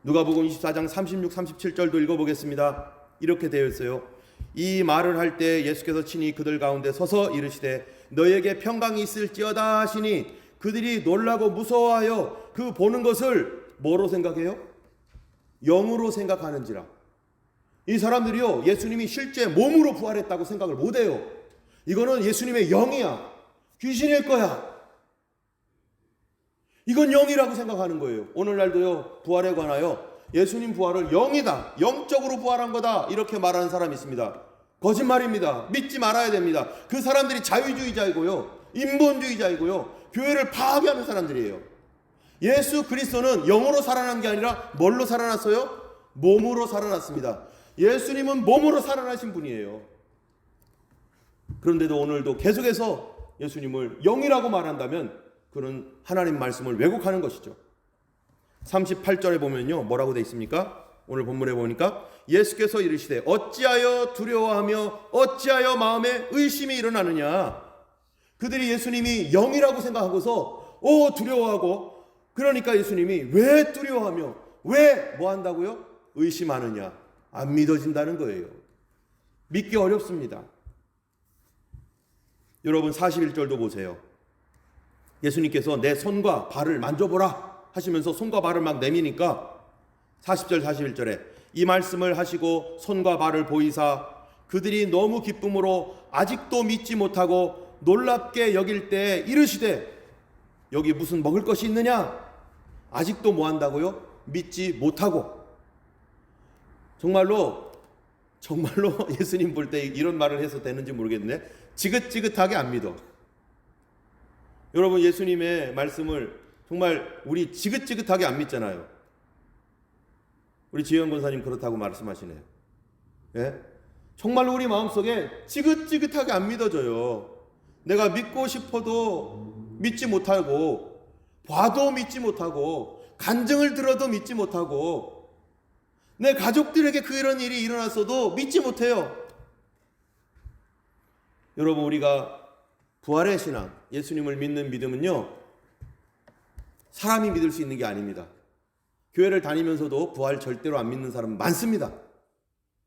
누가복음 24장 36, 37절도 읽어보겠습니다. 이렇게 되어 있어요. 이 말을 할 때 예수께서 친히 그들 가운데 서서 이르시되 너에게 평강이 있을지어다 하시니 그들이 놀라고 무서워하여 그 보는 것을 뭐로 생각해요? 영으로 생각하는지라. 이 사람들이요, 예수님이 실제 몸으로 부활했다고 생각을 못해요. 이거는 예수님의 영이야, 귀신일 거야, 이건 영이라고 생각하는 거예요. 오늘날도요, 부활에 관하여 예수님 부활을 영이다, 영적으로 부활한 거다, 이렇게 말하는 사람이 있습니다. 거짓말입니다. 믿지 말아야 됩니다. 그 사람들이 자유주의자이고요, 인본주의자이고요, 교회를 파괴하는 사람들이에요. 예수 그리스도는 영으로 살아난 게 아니라 뭘로 살아났어요? 몸으로 살아났습니다. 예수님은 몸으로 살아나신 분이에요. 그런데도 오늘도 계속해서 예수님을 영이라고 말한다면 그는 하나님 말씀을 왜곡하는 것이죠. 38절에 보면요, 뭐라고 되어 있습니까? 오늘 본문에 보니까 예수께서 이르시되 어찌하여 두려워하며 어찌하여 마음에 의심이 일어나느냐. 그들이 예수님이 영이라고 생각하고서 두려워하고, 그러니까 예수님이 왜 두려워하며 왜 뭐 한다고요? 의심하느냐. 안 믿어진다는 거예요. 믿기 어렵습니다. 여러분, 41절도 보세요. 예수님께서 내 손과 발을 만져보라 하시면서 손과 발을 막 내미니까 40절 41절에 이 말씀을 하시고 손과 발을 보이사 그들이 너무 기쁨으로 아직도 믿지 못하고 놀랍게 여길 때 이르시되 여기 무슨 먹을 것이 있느냐. 아직도 뭐 한다고요? 믿지 못하고. 정말로 예수님 볼 때 이런 말을 해서 되는지 모르겠네. 지긋지긋하게 안 믿어. 여러분, 예수님의 말씀을 정말 우리 지긋지긋하게 안 믿잖아요. 우리 지혜영 권사님 그렇다고 말씀하시네요. 예? 정말로 우리 마음속에 지긋지긋하게 안 믿어져요. 내가 믿고 싶어도 믿지 못하고, 봐도 믿지 못하고, 간증을 들어도 믿지 못하고, 내 가족들에게 그런 일이 일어났어도 믿지 못해요. 여러분, 우리가 부활의 신앙, 예수님을 믿는 믿음은요, 사람이 믿을 수 있는 게 아닙니다. 교회를 다니면서도 부활 절대로 안 믿는 사람 많습니다.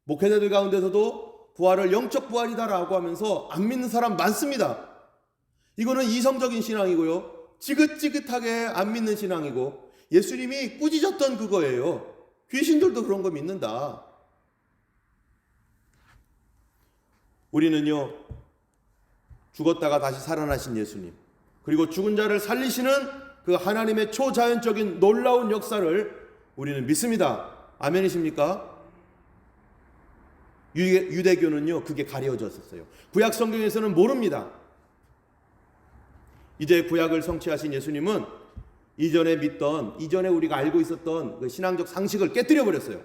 목회자들 가운데서도 부활을 영적 부활이다라고 하면서 안 믿는 사람 많습니다. 이거는 이성적인 신앙이고요, 지긋지긋하게 안 믿는 신앙이고, 예수님이 꾸짖었던 그거예요. 귀신들도 그런 거 믿는다. 우리는요, 죽었다가 다시 살아나신 예수님, 그리고 죽은 자를 살리시는 그 하나님의 초자연적인 놀라운 역사를 우리는 믿습니다. 아멘이십니까? 유대교는요, 그게 가려졌었어요. 구약 성경에서는 모릅니다. 이제 구약을 성취하신 예수님은 이전에 우리가 알고 있었던 그 신앙적 상식을 깨뜨려 버렸어요.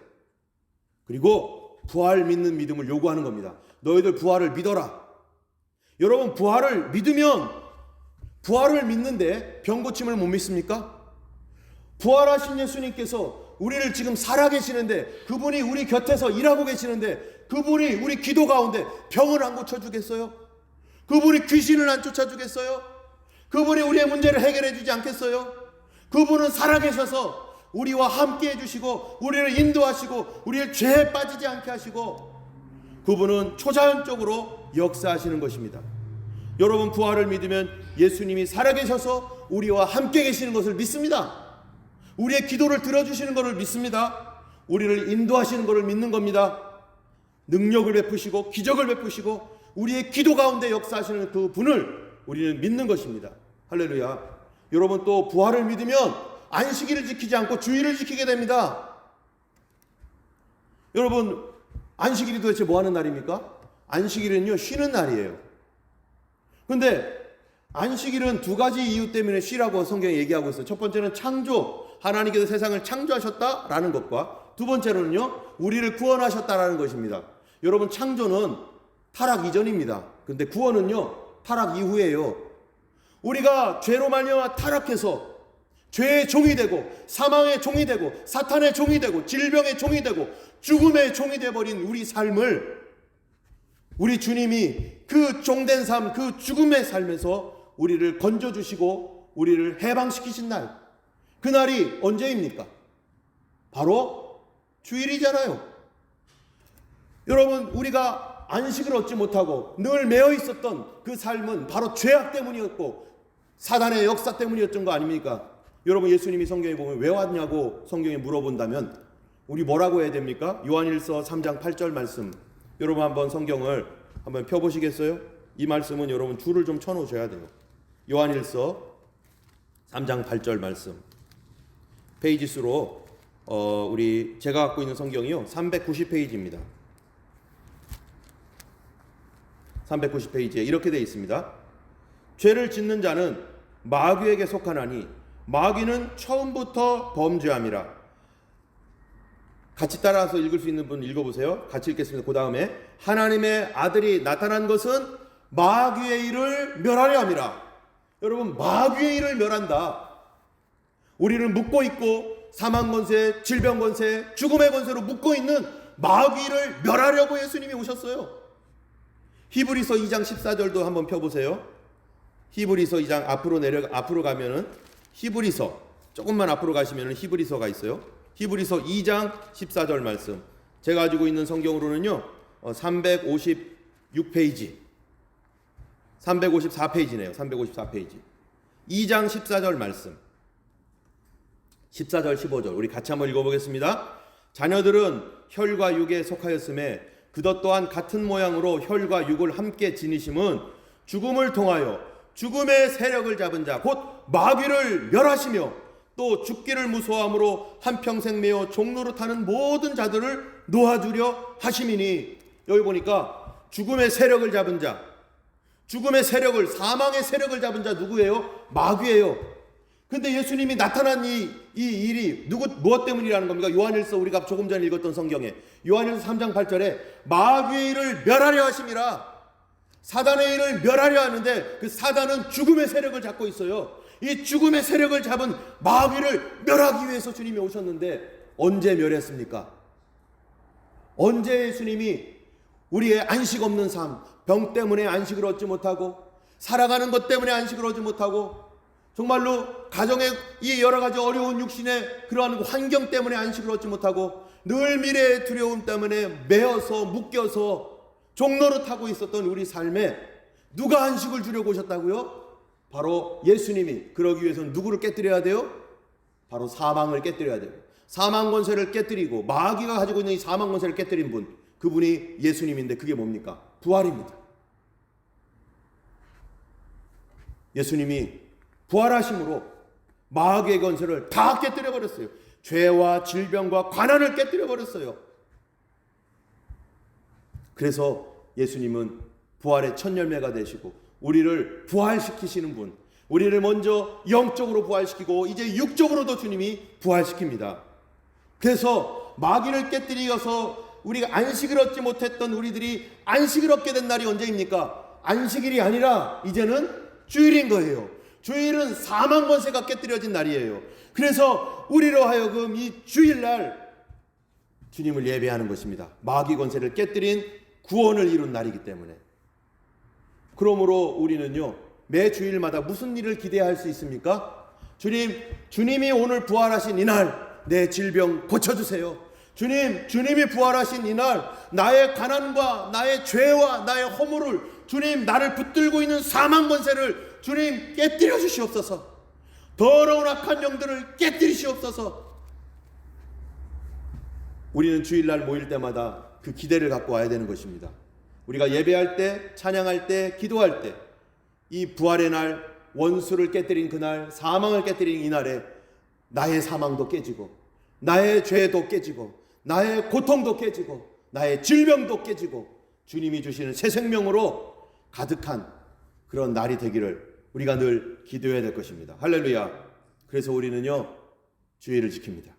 그리고 부활 믿는 믿음을 요구하는 겁니다. 너희들 부활을 믿어라. 여러분, 부활을 믿으면, 부활을 믿는데 병 고침을 못 믿습니까? 부활하신 예수님께서 우리를 지금 살아계시는데, 그분이 우리 곁에서 일하고 계시는데, 그분이 우리 기도 가운데 병을 안 고쳐주겠어요? 그분이 귀신을 안 쫓아주겠어요? 그분이 우리의 문제를 해결해 주지 않겠어요? 그분은 살아계셔서 우리와 함께 해주시고, 우리를 인도하시고, 우리를 죄에 빠지지 않게 하시고, 그분은 초자연적으로 역사하시는 것입니다. 여러분, 부활을 믿으면 예수님이 살아계셔서 우리와 함께 계시는 것을 믿습니다. 우리의 기도를 들어주시는 것을 믿습니다. 우리를 인도하시는 것을 믿는 겁니다. 능력을 베푸시고 기적을 베푸시고 우리의 기도 가운데 역사하시는 그 분을 우리는 믿는 것입니다. 할렐루야. 여러분, 또 부활을 믿으면 안식일을 지키지 않고 주일을 지키게 됩니다. 여러분, 안식일이 도대체 뭐 하는 날입니까? 안식일은요, 쉬는 날이에요. 근데 안식일은 두 가지 이유 때문에 쉬라고 성경이 얘기하고 있어요. 첫 번째는 창조, 하나님께서 세상을 창조하셨다라는 것과 두 번째로는요, 우리를 구원하셨다라는 것입니다. 여러분, 창조는 타락 이전입니다. 근데 구원은요, 타락 이후예요. 우리가 죄로 말미암아 타락해서 죄의 종이 되고 사망의 종이 되고 사탄의 종이 되고 질병의 종이 되고 죽음의 종이 되어버린 우리 삶을, 우리 주님이 그 종된 삶, 그 죽음의 삶에서 우리를 건져주시고 우리를 해방시키신 날, 그날이 언제입니까? 바로 주일이잖아요. 여러분, 우리가 안식을 얻지 못하고 늘 매여 있었던 그 삶은 바로 죄악 때문이었고 사단의 역사 때문이었던 거 아닙니까? 여러분, 예수님이 성경에 보면 왜 왔냐고 성경에 물어본다면 우리 뭐라고 해야 됩니까? 요한일서 3장 8절 말씀, 여러분 한번 성경을 한번 펴보시겠어요? 이 말씀은 여러분 줄을 좀 쳐놓으셔야 돼요. 요한일서 3장 8절 말씀, 페이지 수로 우리 제가 갖고 있는 성경이요 390페이지입니다. 390페이지에 이렇게 되어 있습니다. 죄를 짓는 자는 마귀에게 속하나니 마귀는 처음부터 범죄함이라. 같이 따라서 읽을 수 있는 분 읽어보세요. 같이 읽겠습니다. 그 다음에 하나님의 아들이 나타난 것은 마귀의 일을 멸하려 함이라. 여러분, 마귀의 일을 멸한다. 우리를 묶고 있고 사망 권세, 질병 권세, 죽음의 권세로 묶고 있는 마귀를 멸하려고 예수님이 오셨어요. 히브리서 2장 14절도 한번 펴보세요. 히브리서 2장 앞으로 가면은 히브리서, 조금만 앞으로 가시면은 히브리서가 있어요. 히브리서 2장 14절 말씀, 제가 가지고 있는 성경으로는요 356페이지 354페이지네요 354페이지 2장 14절 말씀, 14절 15절 우리 같이 한번 읽어보겠습니다. 자녀들은 혈과 육에 속하였음에 그것 또한 같은 모양으로 혈과 육을 함께 지니심은 죽음을 통하여 죽음의 세력을 잡은 자 곧 마귀를 멸하시며 또 죽기를 무서워함으로 한평생 매어 종로로 타는 모든 자들을 놓아주려 하심이니. 여기 보니까 죽음의 세력을 잡은 자, 죽음의 세력을, 사망의 세력을 잡은 자 누구예요? 마귀예요. 근데 예수님이 나타난 이 일이 무엇 때문이라는 겁니까? 요한일서, 우리가 조금 전에 읽었던 성경에 요한일서 3장 8절에 마귀의 일을 멸하려 하심이라. 사단의 일을 멸하려 하는데 그 사단은 죽음의 세력을 잡고 있어요. 이 죽음의 세력을 잡은 마귀를 멸하기 위해서 주님이 오셨는데 언제 멸했습니까? 언제 예수님이 우리의 안식 없는 삶, 병 때문에 안식을 얻지 못하고 살아가는 것 때문에 안식을 얻지 못하고 정말로 가정의 이 여러 가지 어려운 육신의 그러한 환경 때문에 안식을 얻지 못하고 늘 미래의 두려움 때문에 매어서 묶여서 종노릇하고 있었던 우리 삶에 누가 안식을 주려고 오셨다고요? 바로 예수님이. 그러기 위해서는 누구를 깨뜨려야 돼요? 바로 사망을 깨뜨려야 돼요. 사망 권세를 깨뜨리고 마귀가 가지고 있는 이 사망 권세를 깨뜨린 분, 그분이 예수님인데 그게 뭡니까? 부활입니다. 예수님이 부활하심으로 마귀의 권세를 다 깨뜨려 버렸어요. 죄와 질병과 관한을 깨뜨려 버렸어요. 그래서 예수님은 부활의 첫 열매가 되시고 우리를 부활시키시는 분, 우리를 먼저 영적으로 부활시키고 이제 육적으로도 주님이 부활시킵니다. 그래서 마귀를 깨뜨려서 우리가 안식을 얻지 못했던 우리들이 안식을 얻게 된 날이 언제입니까? 안식일이 아니라 이제는 주일인 거예요. 주일은 사망 권세가 깨뜨려진 날이에요. 그래서 우리로 하여금 이 주일날 주님을 예배하는 것입니다. 마귀 권세를 깨뜨린 구원을 이룬 날이기 때문에. 그러므로 우리는요 매 주일마다 무슨 일을 기대할 수 있습니까? 주님이 오늘 부활하신 이날 내 질병 고쳐주세요. 주님이 부활하신 이날 나의 가난과 나의 죄와 나의 허물을, 주님 나를 붙들고 있는 사망 권세를 주님 깨뜨려 주시옵소서. 더러운 악한 영들을 깨뜨리시옵소서. 우리는 주일날 모일 때마다 그 기대를 갖고 와야 되는 것입니다. 우리가 예배할 때, 찬양할 때, 기도할 때 이 부활의 날, 원수를 깨뜨린 그날, 사망을 깨뜨린 이날에 나의 사망도 깨지고 나의 죄도 깨지고 나의 고통도 깨지고 나의 질병도 깨지고 주님이 주시는 새 생명으로 가득한 그런 날이 되기를 우리가 늘 기도해야 될 것입니다. 할렐루야. 그래서 우리는요, 주의를 지킵니다.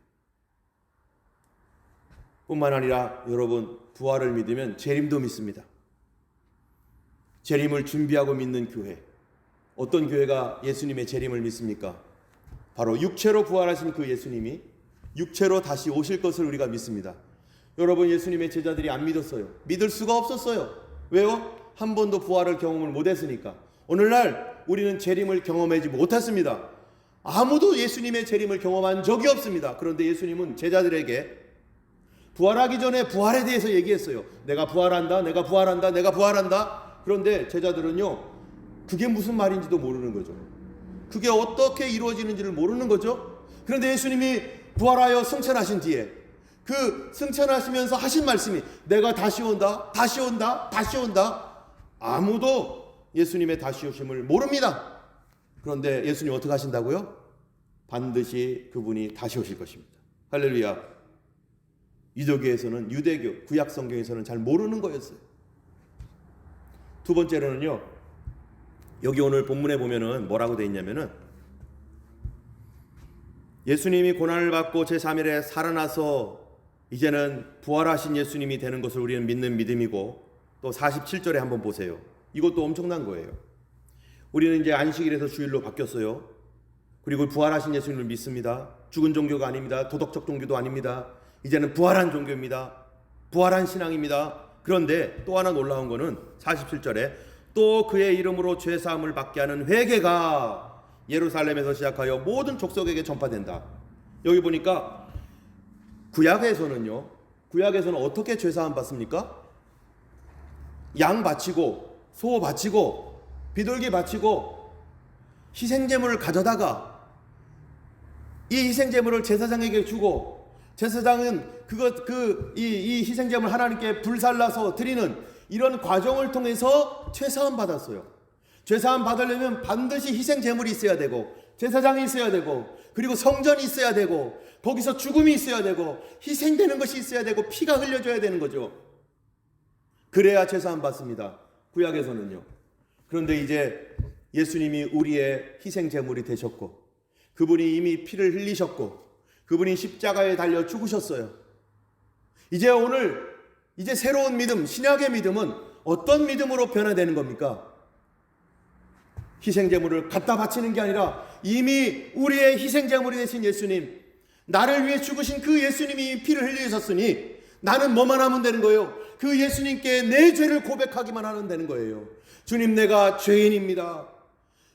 뿐만 아니라 여러분, 부활을 믿으면 재림도 믿습니다. 재림을 준비하고 믿는 교회. 어떤 교회가 예수님의 재림을 믿습니까? 바로 육체로 부활하신 그 예수님이 육체로 다시 오실 것을 우리가 믿습니다. 여러분, 예수님의 제자들이 안 믿었어요. 믿을 수가 없었어요. 왜요? 한 번도 부활을 경험을 못했으니까. 오늘날 우리는 재림을 경험하지 못했습니다. 아무도 예수님의 재림을 경험한 적이 없습니다. 그런데 예수님은 제자들에게 부활하기 전에 부활에 대해서 얘기했어요. 내가 부활한다, 내가 부활한다, 내가 부활한다. 그런데 제자들은요, 그게 무슨 말인지도 모르는 거죠. 그게 어떻게 이루어지는지를 모르는 거죠. 그런데 예수님이 부활하여 승천하신 뒤에 그 승천하시면서 하신 말씀이 내가 다시 온다, 다시 온다, 다시 온다. 아무도 예수님의 다시 오심을 모릅니다. 그런데 예수님 어떻게 하신다고요? 반드시 그분이 다시 오실 것입니다. 할렐루야. 유대교에서는, 유대교 구약 성경에서는 잘 모르는 거였어요. 두 번째로는요, 여기 오늘 본문에 보면은 뭐라고 돼 있냐면은 예수님이 고난을 받고 제3일에 살아나서 이제는 부활하신 예수님이 되는 것을 우리는 믿는 믿음이고, 또 47절에 한번 보세요. 이것도 엄청난 거예요. 우리는 이제 안식일에서 주일로 바뀌었어요. 그리고 부활하신 예수님을 믿습니다. 죽은 종교가 아닙니다. 도덕적 종교도 아닙니다. 이제는 부활한 종교입니다. 부활한 신앙입니다. 그런데 또 하나 놀라운 거는 47절에 또 그의 이름으로 죄사함을 받게 하는 회개가 예루살렘에서 시작하여 모든 족속에게 전파된다. 여기 보니까 구약에서는 어떻게 죄사함 받습니까? 양 바치고 소 바치고 비둘기 바치고 희생제물을 가져다가 이 희생제물을 제사장에게 주고, 제사장은 이 희생제물 하나님께 불살라서 드리는 이런 과정을 통해서 죄사함 받았어요. 죄사함 받으려면 반드시 희생제물이 있어야 되고, 제사장이 있어야 되고, 그리고 성전이 있어야 되고, 거기서 죽음이 있어야 되고, 희생되는 것이 있어야 되고, 피가 흘려져야 되는 거죠. 그래야 죄사함 받습니다. 구약에서는요. 그런데 이제 예수님이 우리의 희생제물이 되셨고, 그분이 이미 피를 흘리셨고, 그분이 십자가에 달려 죽으셨어요. 이제 새로운 믿음, 신약의 믿음은 어떤 믿음으로 변화되는 겁니까? 희생제물을 갖다 바치는 게 아니라 이미 우리의 희생제물이 되신 예수님, 나를 위해 죽으신 그 예수님이 피를 흘리셨으니 나는 뭐만 하면 되는 거예요? 그 예수님께 내 죄를 고백하기만 하면 되는 거예요. 주님, 내가 죄인입니다.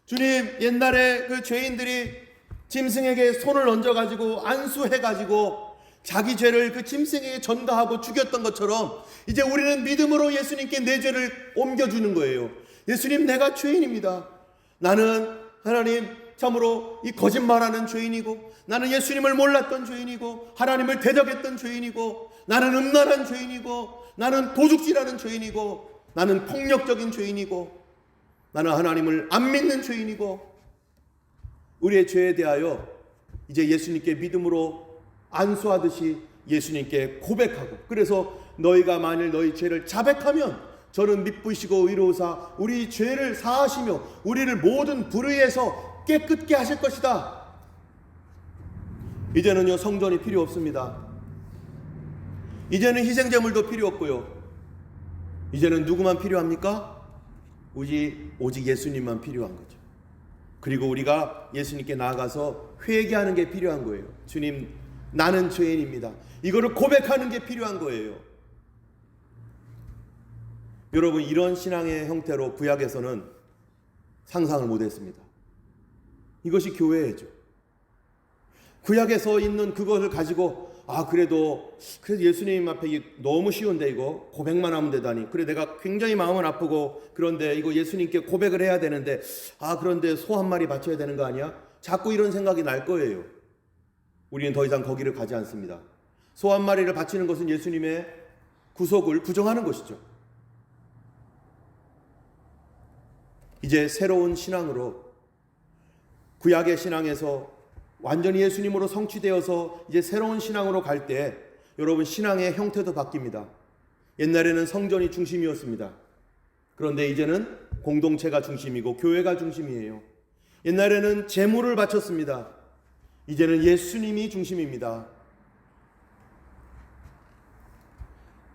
주님, 옛날에 그 죄인들이 짐승에게 손을 얹어가지고 안수해가지고 자기 죄를 그 짐승에게 전가하고 죽였던 것처럼 이제 우리는 믿음으로 예수님께 내 죄를 옮겨주는 거예요. 예수님, 내가 죄인입니다. 나는 하나님 참으로 이 거짓말하는 죄인이고, 나는 예수님을 몰랐던 죄인이고, 하나님을 대적했던 죄인이고, 나는 음란한 죄인이고, 나는 도둑질하는 죄인이고, 나는 폭력적인 죄인이고, 나는 하나님을 안 믿는 죄인이고, 우리의 죄에 대하여 이제 예수님께 믿음으로 안수하듯이 예수님께 고백하고, 그래서 너희가 만일 너희 죄를 자백하면 저는 미쁘시고 의로우사 우리 죄를 사하시며 우리를 모든 불의에서 깨끗게 하실 것이다. 이제는요, 성전이 필요 없습니다. 이제는 희생제물도 필요 없고요. 이제는 누구만 필요합니까? 오직 예수님만 필요한 거죠. 그리고 우리가 예수님께 나아가서 회개하는 게 필요한 거예요. 주님, 나는 죄인입니다. 이거를 고백하는 게 필요한 거예요. 여러분, 이런 신앙의 형태로 구약에서는 상상을 못했습니다. 이것이 교회죠. 구약에서 있는 그것을 가지고 그래도 예수님 앞에 이게 너무 쉬운데 이거 고백만 하면 되다니. 그래, 내가 굉장히 마음은 아프고 그런데 이거 예수님께 고백을 해야 되는데 그런데 소 한 마리 바쳐야 되는 거 아니야? 자꾸 이런 생각이 날 거예요. 우리는 더 이상 거기를 가지 않습니다. 소 한 마리를 바치는 것은 예수님의 구속을 부정하는 것이죠. 이제 새로운 신앙으로, 구약의 신앙에서 완전히 예수님으로 성취되어서 이제 새로운 신앙으로 갈 때 여러분, 신앙의 형태도 바뀝니다. 옛날에는 성전이 중심이었습니다. 그런데 이제는 공동체가 중심이고 교회가 중심이에요. 옛날에는 재물을 바쳤습니다. 이제는 예수님이 중심입니다.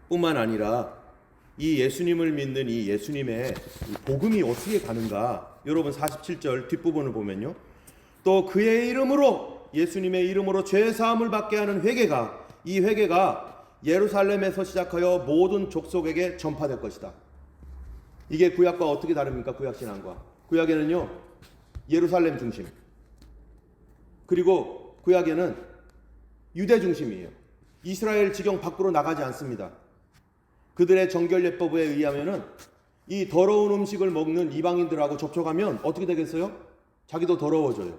뿐만 아니라 이 예수님을 믿는 이 예수님의 이 복음이 어떻게 가는가? 여러분 47절 뒷부분을 보면요. 또 그의 이름으로, 예수님의 이름으로 죄 사함을 받게 하는 회개가, 이 회개가 예루살렘에서 시작하여 모든 족속에게 전파될 것이다. 이게 구약과 어떻게 다릅니까? 구약신앙과. 구약에는요, 예루살렘 중심, 그리고 구약에는 유대 중심이에요. 이스라엘 지경 밖으로 나가지 않습니다. 그들의 정결예법에 의하면은 이 더러운 음식을 먹는 이방인들하고 접촉하면 어떻게 되겠어요? 자기도 더러워져요.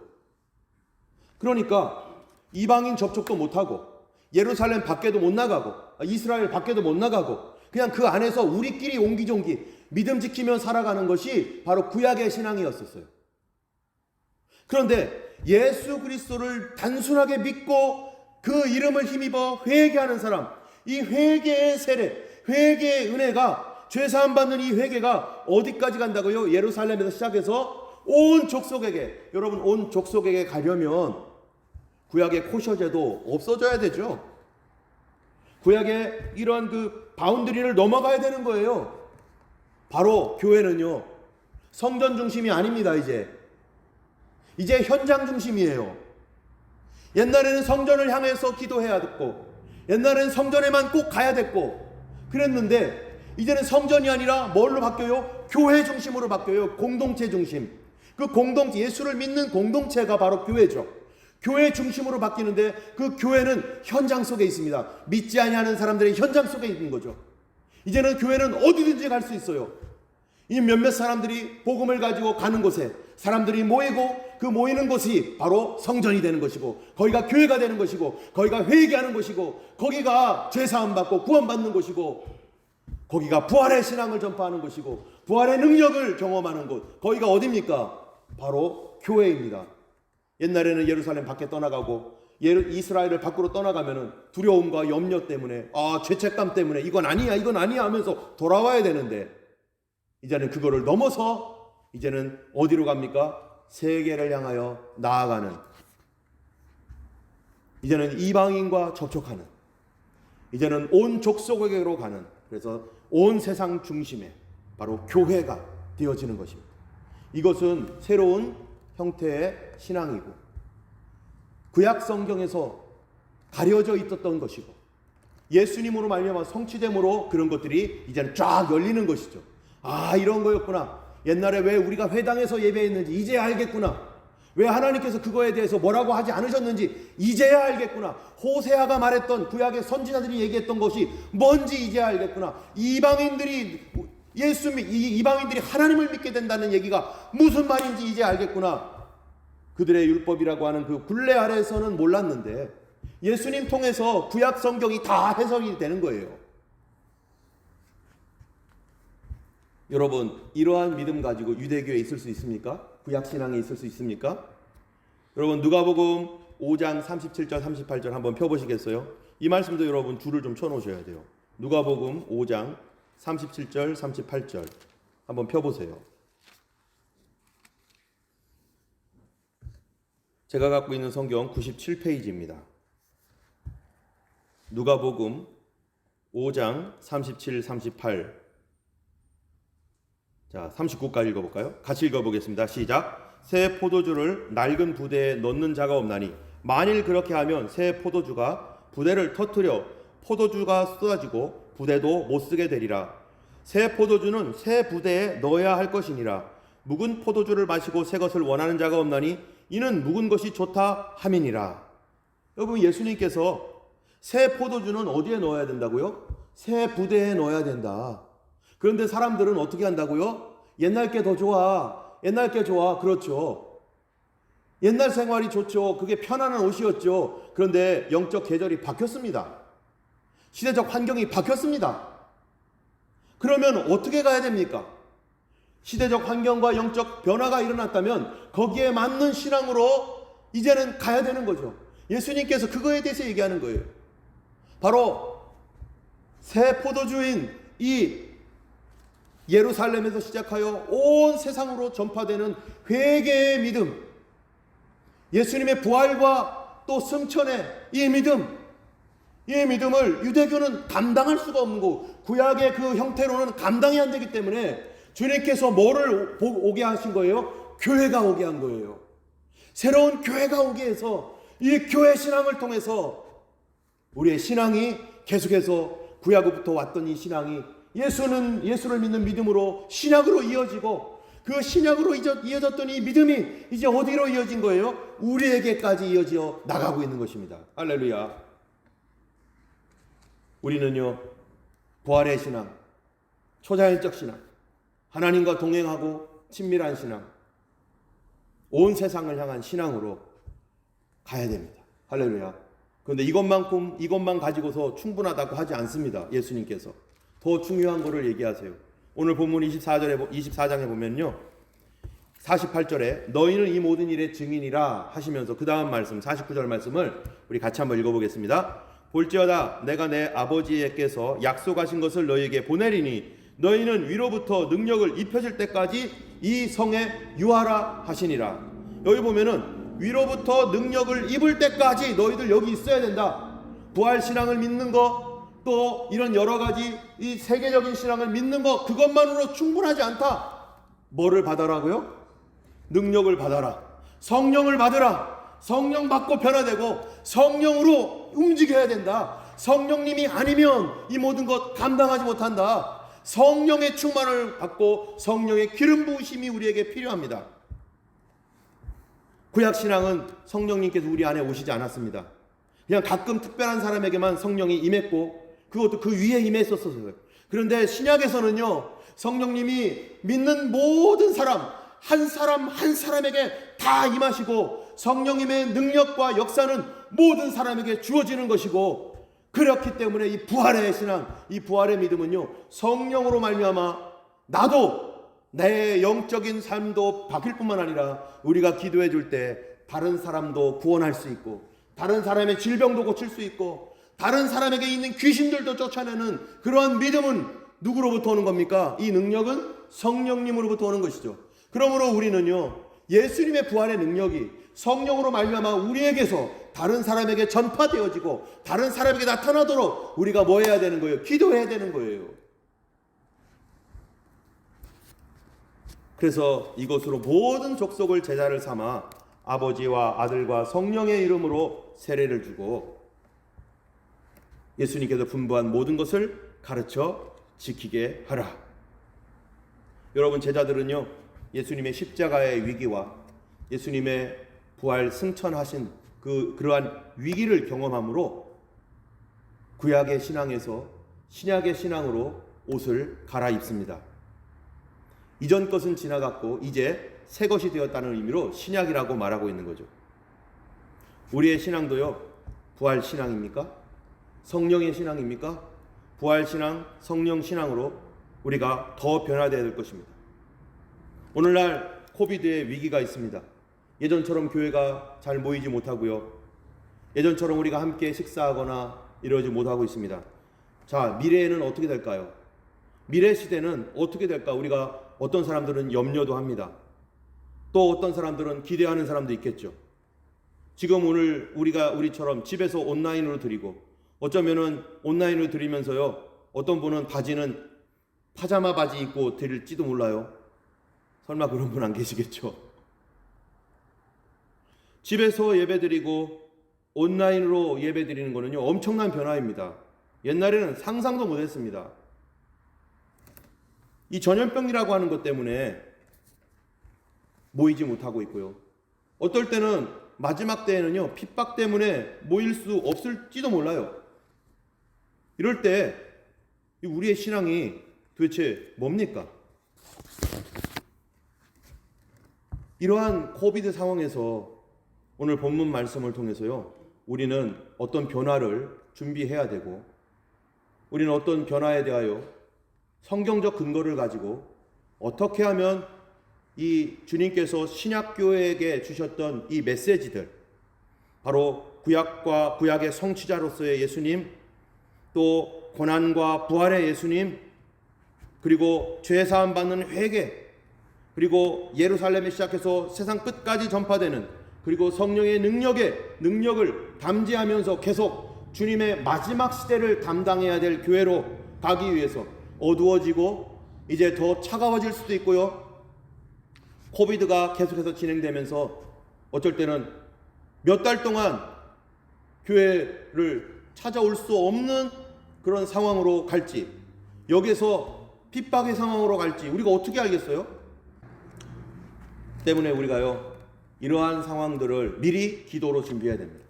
그러니까 이방인 접촉도 못하고 예루살렘 밖에도 못 나가고 이스라엘 밖에도 못 나가고 그냥 그 안에서 우리끼리 옹기종기 믿음 지키며 살아가는 것이 바로 구약의 신앙이었었어요. 그런데 예수 그리스도를 단순하게 믿고 그 이름을 힘입어 회개하는 사람, 이 회개의 세례, 회개의 은혜가, 죄사함 받는 이 회개가 어디까지 간다고요? 예루살렘에서 시작해서 온 족속에게, 여러분 온 족속에게 가려면 구약의 코셔제도 없어져야 되죠. 구약의 이러한 그 바운드리를 넘어가야 되는 거예요. 바로 교회는요, 성전 중심이 아닙니다. 이제 현장 중심이에요. 옛날에는 성전을 향해서 기도해야 됐고, 옛날에는 성전에만 꼭 가야 됐고 그랬는데, 이제는 성전이 아니라 뭘로 바뀌어요? 교회 중심으로 바뀌어요. 공동체 중심. 그 공동체, 예수를 믿는 공동체가 바로 교회죠. 교회 중심으로 바뀌는데 그 교회는 현장 속에 있습니다. 믿지 아니하는 사람들의 현장 속에 있는 거죠. 이제는 교회는 어디든지 갈 수 있어요. 이 몇몇 사람들이 복음을 가지고 가는 곳에 사람들이 모이고, 그 모이는 곳이 바로 성전이 되는 것이고, 거기가 교회가 되는 것이고, 거기가 회개하는 것이고, 거기가 죄사함 받고 구원받는 곳이고, 거기가 부활의 신앙을 전파하는 곳이고, 부활의 능력을 경험하는 곳, 거기가 어디입니까? 바로 교회입니다. 옛날에는 예루살렘 밖에 떠나가고 이스라엘을 밖으로 떠나가면은 두려움과 염려 때문에, 죄책감 때문에 이건 아니야 하면서 돌아와야 되는데, 이제는 그거를 넘어서 이제는 어디로 갑니까? 세계를 향하여 나아가는, 이제는 이방인과 접촉하는, 이제는 온 족속에게로 가는, 그래서 온 세상 중심에 바로 교회가 되어지는 것입니다. 이것은 새로운 형태의 신앙이고, 구약 성경에서 가려져 있었던 것이고, 예수님으로 말미암아 성취됨으로 그런 것들이 이제는 쫙 열리는 것이죠. 이런 거였구나. 옛날에 왜 우리가 회당에서 예배했는지 이제야 알겠구나. 왜 하나님께서 그거에 대해서 뭐라고 하지 않으셨는지 이제야 알겠구나. 호세아가 말했던, 구약의 선지자들이 얘기했던 것이 뭔지 이제야 알겠구나. 이방인들이 하나님을 믿게 된다는 얘기가 무슨 말인지 이제 알겠구나. 그들의 율법이라고 하는 그 굴레 아래에서는 몰랐는데 예수님 통해서 구약 성경이 다 해석이 되는 거예요. 여러분, 이러한 믿음 가지고 유대교에 있을 수 있습니까? 구약 신앙에 있을 수 있습니까? 여러분, 누가복음 5장 37절 38절 한번 펴보시겠어요? 이 말씀도 여러분 줄을 좀 쳐놓으셔야 돼요. 누가복음 5장 37절 38절 한번 펴보세요. 제가 갖고 있는 성경 97페이지입니다. 누가복음 5장 37, 38. 자, 39까지 읽어볼까요? 같이 읽어보겠습니다. 시작. 새 포도주를 낡은 부대에 넣는 자가 없나니 만일 그렇게 하면 새 포도주가 부대를 터뜨려 포도주가 쏟아지고 부대도 못 쓰게 되리라. 새 포도주는 새 부대에 넣어야 할 것이니라. 묵은 포도주를 마시고 새 것을 원하는 자가 없나니 이는 묵은 것이 좋다 함이니라. 여러분, 예수님께서 새 포도주는 어디에 넣어야 된다고요? 새 부대에 넣어야 된다. 그런데 사람들은 어떻게 한다고요? 옛날 게 더 좋아. 옛날 게 좋아. 그렇죠. 옛날 생활이 좋죠. 그게 편안한 옷이었죠. 그런데 영적 계절이 바뀌었습니다. 시대적 환경이 바뀌었습니다. 그러면 어떻게 가야 됩니까? 시대적 환경과 영적 변화가 일어났다면 거기에 맞는 신앙으로 이제는 가야 되는 거죠. 예수님께서 그거에 대해서 얘기하는 거예요. 바로 새 포도주인 이 예루살렘에서 시작하여 온 세상으로 전파되는 회개의 믿음, 예수님의 부활과 또 승천의 이 믿음, 이 믿음을 유대교는 감당할 수가 없는 거고, 구약의 그 형태로는 감당이 안 되기 때문에 주님께서 뭐를 오게 하신 거예요? 교회가 오게 한 거예요. 새로운 교회가 오게 해서 이 교회 신앙을 통해서 우리의 신앙이 계속해서 구약부터 왔던 이 신앙이 예수를 믿는 믿음으로 신약으로 이어지고, 그 신약으로 이어졌던 이 믿음이 이제 어디로 이어진 거예요? 우리에게까지 이어져 나가고 있는 것입니다. 할렐루야. 우리는요, 부활의 신앙, 초자연적 신앙, 하나님과 동행하고 친밀한 신앙, 온 세상을 향한 신앙으로 가야 됩니다. 할렐루야. 그런데 이것만 가지고서 충분하다고 하지 않습니다. 예수님께서 더 중요한 것을 얘기하세요. 오늘 본문 24장에 보면요, 48절에 너희는 이 모든 일의 증인이라 하시면서 그 다음 말씀 49절 말씀을 우리 같이 한번 읽어보겠습니다. 볼지어다 내가 내 아버지께서 약속하신 것을 너희에게 보내리니 너희는 위로부터 능력을 입혀질 때까지 이 성에 유하라 하시니라. 여기 보면은 위로부터 능력을 입을 때까지 너희들 여기 있어야 된다. 부활 신앙을 믿는 거, 또 이런 여러 가지 이 세계적인 신앙을 믿는 거, 그것만으로 충분하지 않다. 뭐를 받아라고요? 능력을 받아라. 성령을 받으라. 성령 받고 변화되고 성령으로 움직여야 된다. 성령님이 아니면 이 모든 것 감당하지 못한다. 성령의 충만을 받고 성령의 기름 부으심이 우리에게 필요합니다. 구약신앙은 성령님께서 우리 안에 오시지 않았습니다. 그냥 가끔 특별한 사람에게만 성령이 임했고, 그것도 그 위에 임했었어요. 그런데 신약에서는요, 성령님이 믿는 모든 사람 한 사람에게 다 임하시고, 성령님의 능력과 역사는 모든 사람에게 주어지는 것이고, 그렇기 때문에 이 부활의 신앙, 이 부활의 믿음은요, 성령으로 말미암아 나도 내 영적인 삶도 바뀔 뿐만 아니라 우리가 기도해 줄 때 다른 사람도 구원할 수 있고, 다른 사람의 질병도 고칠 수 있고, 다른 사람에게 있는 귀신들도 쫓아내는 그러한 믿음은 누구로부터 오는 겁니까? 이 능력은 성령님으로부터 오는 것이죠. 그러므로 우리는요, 예수님의 부활의 능력이 성령으로 말미암아 우리에게서 다른 사람에게 전파되어지고 다른 사람에게 나타나도록 우리가 뭐 해야 되는 거예요? 기도해야 되는 거예요. 그래서 이것으로 모든 족속을 제자를 삼아 아버지와 아들과 성령의 이름으로 세례를 주고 예수님께서 분부한 모든 것을 가르쳐 지키게 하라. 여러분, 제자들은요, 예수님의 십자가의 위기와 예수님의 부활 승천하신 그러한 위기를 경험함으로 구약의 신앙에서 신약의 신앙으로 옷을 갈아입습니다. 이전 것은 지나갔고 이제 새 것이 되었다는 의미로 신약이라고 말하고 있는 거죠. 우리의 신앙도요, 부활 신앙입니까? 성령의 신앙입니까? 부활 신앙, 성령 신앙으로 우리가 더 변화되어야 될 것입니다. 오늘날 코비드의 위기가 있습니다. 예전처럼 교회가 잘 모이지 못하고요, 예전처럼 우리가 함께 식사하거나 이러지 못하고 있습니다. 자, 미래에는 어떻게 될까요? 미래 시대는 어떻게 될까? 우리가 어떤 사람들은 염려도 합니다. 또 어떤 사람들은 기대하는 사람도 있겠죠. 지금 오늘 우리처럼 집에서 온라인으로 드리고, 어쩌면은 온라인으로 드리면서요, 어떤 분은 바지는 파자마 바지 입고 드릴지도 몰라요. 설마 그런 분 안 계시겠죠? 집에서 예배드리고 온라인으로 예배드리는 거는요, 엄청난 변화입니다. 옛날에는 상상도 못했습니다. 이 전염병이라고 하는 것 때문에 모이지 못하고 있고요, 어떨 때는 마지막 때에는요, 핍박 때문에 모일 수 없을지도 몰라요. 이럴 때 우리의 신앙이 도대체 뭡니까? 이러한 코비드 상황에서 오늘 본문 말씀을 통해서요, 우리는 어떤 변화를 준비해야 되고, 우리는 어떤 변화에 대하여 성경적 근거를 가지고 어떻게 하면 이 주님께서 신약교회에게 주셨던 이 메시지들, 바로 구약과 구약의 성취자로서의 예수님, 또 고난과 부활의 예수님, 그리고 죄 사함 받는 회개, 그리고 예루살렘에 시작해서 세상 끝까지 전파되는, 그리고 성령의 능력을 담지하면서 계속 주님의 마지막 시대를 담당해야 될 교회로 가기 위해서 어두워지고 이제 더 차가워질 수도 있고요. 코비드가 계속해서 진행되면서 어쩔 때는 몇 달 동안 교회를 찾아올 수 없는 그런 상황으로 갈지, 여기서 핍박의 상황으로 갈지 우리가 어떻게 알겠어요? 때문에 우리가요, 이러한 상황들을 미리 기도로 준비해야 됩니다.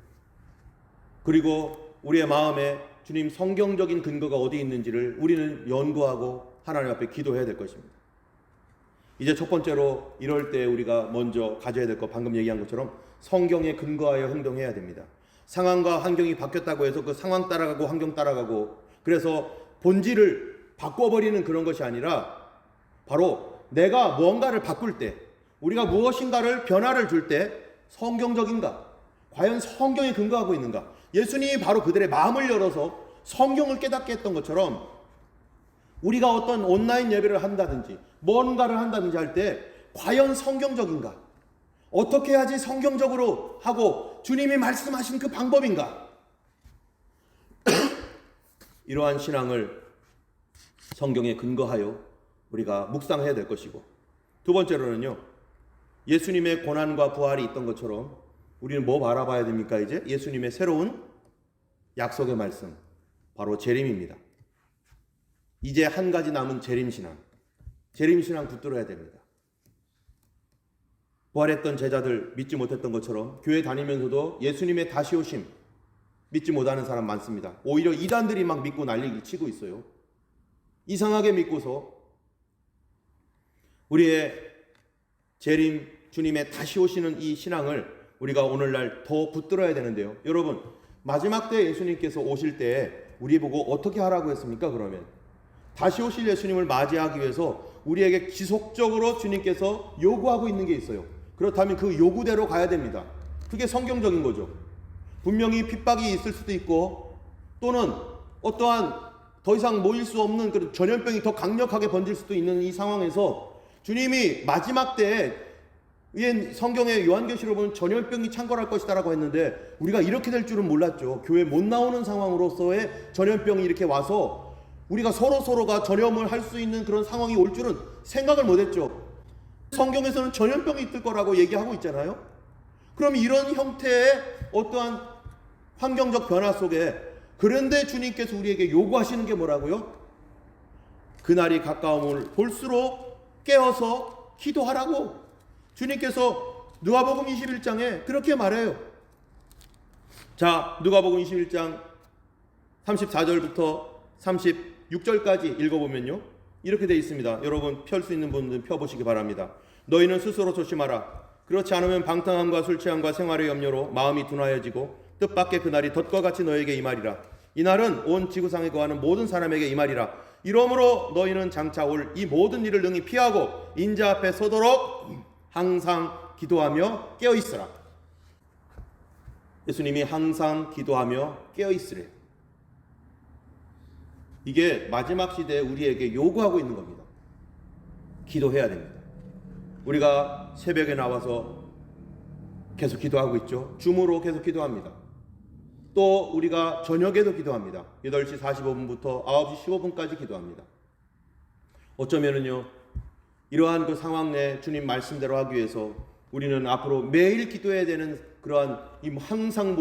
그리고 우리의 마음에 주님 성경적인 근거가 어디 있는지를 우리는 연구하고 하나님 앞에 기도해야 될 것입니다. 이제 첫 번째로 이럴 때 우리가 먼저 가져야 될 것, 방금 얘기한 것처럼 성경에 근거하여 행동해야 됩니다. 상황과 환경이 바뀌었다고 해서 그 상황 따라가고 환경 따라가고 그래서 본질을 바꿔버리는 그런 것이 아니라, 바로 내가 무언가를 바꿀 때, 우리가 무엇인가를 변화를 줄 때 성경적인가? 과연 성경에 근거하고 있는가? 예수님이 바로 그들의 마음을 열어서 성경을 깨닫게 했던 것처럼, 우리가 어떤 온라인 예배를 한다든지 뭔가를 한다든지 할 때 과연 성경적인가? 어떻게 해야지 성경적으로 하고 주님이 말씀하신 그 방법인가? 이러한 신앙을 성경에 근거하여 우리가 묵상해야 될 것이고, 두 번째로는요, 예수님의 고난과 부활이 있던 것처럼 우리는 뭐 바라봐야 됩니까? 이제 예수님의 새로운 약속의 말씀, 바로 재림입니다. 이제 한 가지 남은 재림신앙 붙들어야 됩니다. 부활했던 제자들 믿지 못했던 것처럼 교회 다니면서도 예수님의 다시 오심 믿지 못하는 사람 많습니다. 오히려 이단들이 막 믿고 난리 치고 있어요. 이상하게 믿고서 우리의 재림, 주님의 다시 오시는 이 신앙을 우리가 오늘날 더 붙들어야 되는데요. 여러분, 마지막 때 예수님께서 오실 때 우리 보고 어떻게 하라고 했습니까? 그러면 다시 오실 예수님을 맞이하기 위해서 우리에게 지속적으로 주님께서 요구하고 있는 게 있어요. 그렇다면 그 요구대로 가야 됩니다. 그게 성경적인 거죠. 분명히 핍박이 있을 수도 있고, 또는 어떠한 더 이상 모일 수 없는 그런 전염병이 더 강력하게 번질 수도 있는 이 상황에서 주님이 마지막 때에 성경의 요한계시로 보면 전염병이 창궐할 것이다라고 했는데, 우리가 이렇게 될 줄은 몰랐죠. 교회 못 나오는 상황으로서의 전염병이 이렇게 와서 우리가 서로가 전염을 할 수 있는 그런 상황이 올 줄은 생각을 못했죠. 성경에서는 전염병이 있을 거라고 얘기하고 있잖아요. 그럼 이런 형태의 어떠한 환경적 변화 속에, 그런데 주님께서 우리에게 요구하시는 게 뭐라고요? 그날이 가까움을 볼수록 깨어서 기도하라고 주님께서 누가복음 21장에 그렇게 말해요. 자, 누가복음 21장 34절부터 36절까지 읽어보면요, 이렇게 되어 있습니다. 여러분 펼 수 있는 분들은 펴보시기 바랍니다. 너희는 스스로 조심하라. 그렇지 않으면 방탕함과 술 취함과 생활의 염려로 마음이 둔하여지고 뜻밖의 그날이 덫과 같이 너에게 임하리라. 이날은 온 지구상에 거하는 모든 사람에게 임하리라. 이러므로 너희는 장차 올 이 모든 일을 능히 피하고 인자 앞에 서도록 항상 기도하며 깨어있으라. 예수님이 항상 기도하며 깨어있으래. 이게 마지막 시대에 우리에게 요구하고 있는 겁니다. 기도해야 됩니다. 우리가 새벽에 나와서 계속 기도하고 있죠. 줌으로 계속 기도합니다. 또 우리가 저녁에도 기도합니다. 8시 45분부터 9시 15분까지 기도합니다. 어쩌면은요, 이러한 그 상황 내 주님 말씀대로 하기 위해서 우리는 앞으로 매일 기도해야 되는 그러한 항상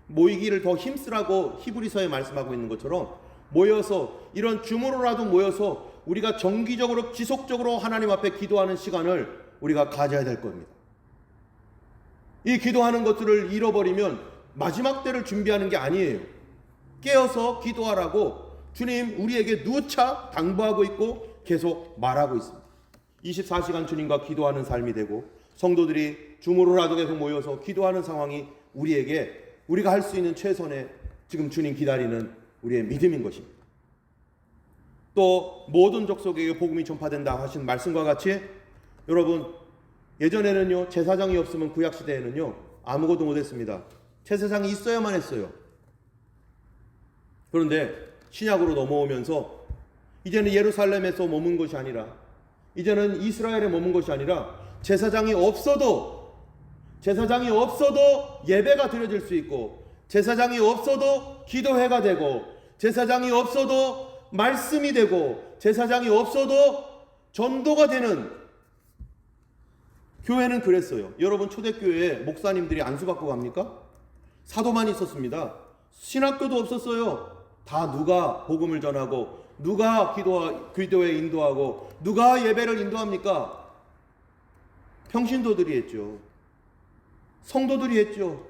모이기를 더 힘쓰라고 히브리서에 말씀하고 있는 것처럼 모여서, 이런 줌으로라도 모여서 우리가 정기적으로 지속적으로 하나님 앞에 기도하는 시간을 우리가 가져야 될 겁니다. 이 기도하는 것들을 잃어버리면 마지막 때를 준비하는 게 아니에요. 깨어서 기도하라고 주님 우리에게 누차 당부하고 있고 계속 말하고 있습니다. 24시간 주님과 기도하는 삶이 되고, 성도들이 줌으로라도 계속 모여서 기도하는 상황이 우리가 할 수 있는 최선의 지금 주님 기다리는 우리의 믿음인 것입니다. 또 모든 족속에게 복음이 전파된다 하신 말씀과 같이, 여러분 예전에는요, 제사장이 없으면 구약 시대에는요 아무것도 못했습니다. 제사장이 있어야만 했어요. 그런데 신약으로 넘어오면서 이제는 예루살렘에서 머문 것이 아니라, 이제는 이스라엘에 머문 것이 아니라 제사장이 없어도 예배가 드려질 수 있고, 제사장이 없어도 기도회가 되고, 제사장이 없어도 말씀이 되고, 제사장이 없어도 전도가 되는 교회는 그랬어요. 여러분, 초대교회에 목사님들이 안수받고 갑니까? 사도만 있었습니다. 신학교도 없었어요. 다 누가 복음을 전하고, 누가 기도에 인도하고, 누가 예배를 인도합니까? 평신도들이 했죠. 성도들이 했죠.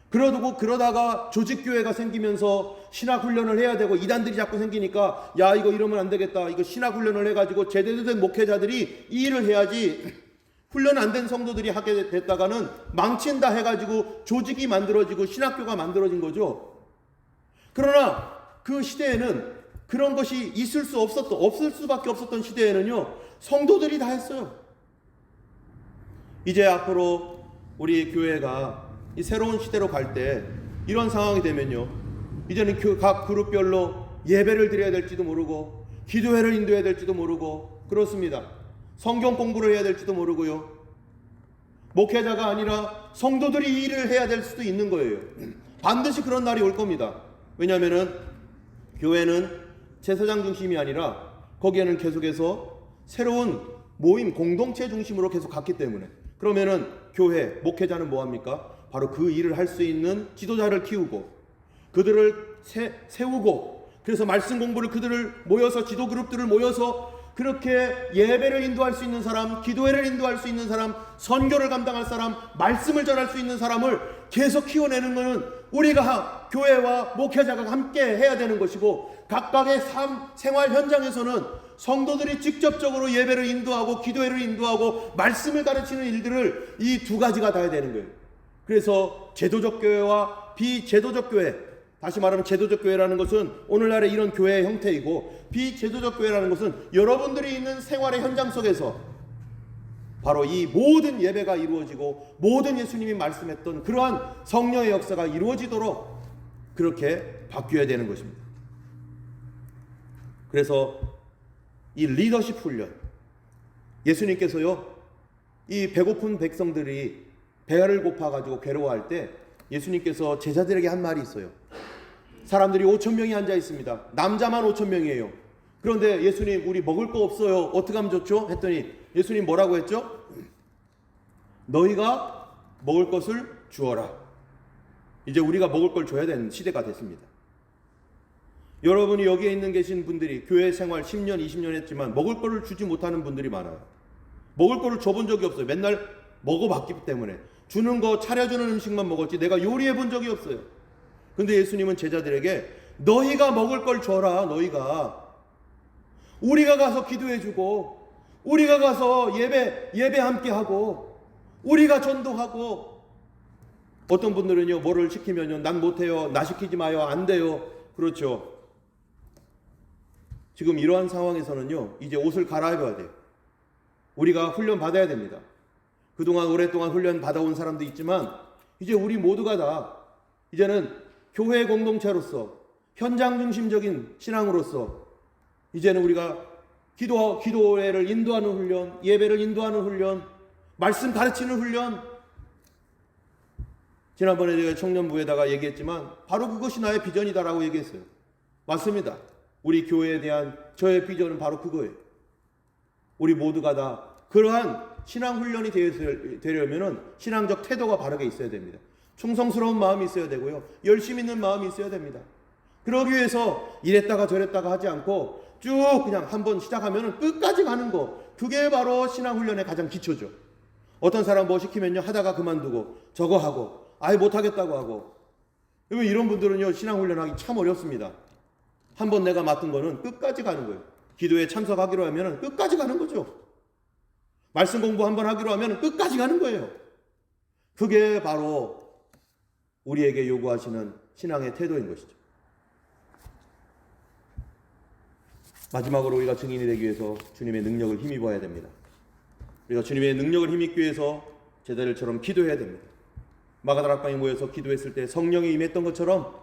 그러다가 조직교회가 생기면서 신학훈련을 해야 되고, 이단들이 자꾸 생기니까 야, 이거 이러면 안 되겠다, 이거 신학훈련을 해가지고 제대로 된 목회자들이 이 일을 해야지, 훈련 안 된 성도들이 하게 됐다가는 망친다 해가지고 조직이 만들어지고 신학교가 만들어진 거죠. 그러나 그 시대에는 그런 것이 없을 수밖에 없었던 시대에는요, 성도들이 다 했어요. 이제 앞으로 우리 교회가 이 새로운 시대로 갈 때 이런 상황이 되면요, 이제는 각 그룹별로 예배를 드려야 될지도 모르고, 기도회를 인도해야 될지도 모르고, 그렇습니다. 성경 공부를 해야 될지도 모르고요, 목회자가 아니라 성도들이 이 일을 해야 될 수도 있는 거예요. 반드시 그런 날이 올 겁니다. 왜냐하면은 교회는 제사장 중심이 아니라 거기에는 계속해서 새로운 모임, 공동체 중심으로 계속 갔기 때문에, 그러면은 교회, 목회자는 뭐합니까? 바로 그 일을 할 수 있는 지도자를 키우고, 그들을 세우고, 그래서 말씀 공부를 그들을 모여서, 지도 그룹들을 모여서 그렇게 예배를 인도할 수 있는 사람, 기도회를 인도할 수 있는 사람, 선교를 감당할 사람, 말씀을 전할 수 있는 사람을 계속 키워내는 것은 우리가 교회와 목회자가 함께 해야 되는 것이고, 각각의 생활 현장에서는 성도들이 직접적으로 예배를 인도하고 기도회를 인도하고 말씀을 가르치는 일들을 이 두 가지가 다 해야 되는 거예요. 그래서 제도적 교회와 비제도적 교회, 다시 말하면 제도적 교회라는 것은 오늘날의 이런 교회의 형태이고, 비제도적 교회라는 것은 여러분들이 있는 생활의 현장 속에서 바로 이 모든 예배가 이루어지고 모든 예수님이 말씀했던 그러한 성령의 역사가 이루어지도록 그렇게 바뀌어야 되는 것입니다. 그래서 이 리더십 훈련, 예수님께서요, 이 배고픈 백성들이 배를 고파가지고 괴로워할 때 예수님께서 제자들에게 한 말이 있어요. 사람들이 5,000명이 앉아 있습니다. 남자만 5,000명이에요. 그런데 예수님, 우리 먹을 거 없어요. 어떻게 하면 좋죠? 했더니 예수님 뭐라고 했죠? 너희가 먹을 것을 주어라. 이제 우리가 먹을 걸 줘야 되는 시대가 됐습니다. 여러분이 여기에 계신 분들이 교회 생활 10년, 20년 했지만 먹을 거를 주지 못하는 분들이 많아요. 먹을 거를 줘본 적이 없어요. 맨날 먹어봤기 때문에. 주는 거, 차려주는 음식만 먹었지 내가 요리해 본 적이 없어요. 근데 예수님은 제자들에게 너희가 먹을 걸 줘라. 너희가. 우리가 가서 기도해주고, 우리가 가서 예배 함께 하고, 우리가 전도하고. 어떤 분들은요, 뭐를 시키면요, 난 못해요, 나 시키지 마요, 안 돼요. 그렇죠. 지금 이러한 상황에서는요, 이제 옷을 갈아입어야 돼요. 우리가 훈련 받아야 됩니다. 그동안 오랫동안 훈련 받아온 사람도 있지만 이제 우리 모두가 다 이제는 교회 공동체로서, 현장 중심적인 신앙으로서 이제는 우리가 기도회를 인도하는 훈련, 예배를 인도하는 훈련, 말씀 가르치는 훈련. 지난번에 제가 청년부에다가 얘기했지만 바로 그것이 나의 비전이다라고 얘기했어요. 맞습니다. 우리 교회에 대한 저의 비전은 바로 그거예요. 우리 모두가 다 그러한 신앙 훈련이 되려면은 신앙적 태도가 바르게 있어야 됩니다. 충성스러운 마음이 있어야 되고요, 열심 있는 마음이 있어야 됩니다. 그러기 위해서 이랬다가 저랬다가 하지 않고 쭉 그냥 한번 시작하면은 끝까지 가는 거, 그게 바로 신앙 훈련의 가장 기초죠. 어떤 사람 뭐 시키면요, 하다가 그만두고 저거 하고 아예 못하겠다고 하고. 이런 분들은요, 신앙 훈련하기 참 어렵습니다. 한번 내가 맡은 거는 끝까지 가는 거예요. 기도에 참석하기로 하면 끝까지 가는 거죠. 말씀 공부 한번 하기로 하면 끝까지 가는 거예요. 그게 바로 우리에게 요구하시는 신앙의 태도인 것이죠. 마지막으로 우리가 증인이 되기 위해서 주님의 능력을 힘입어야 됩니다. 우리가 주님의 능력을 힘입기 위해서 제자들처럼 기도해야 됩니다. 마가다락방에 모여서 기도했을 때 성령이 임했던 것처럼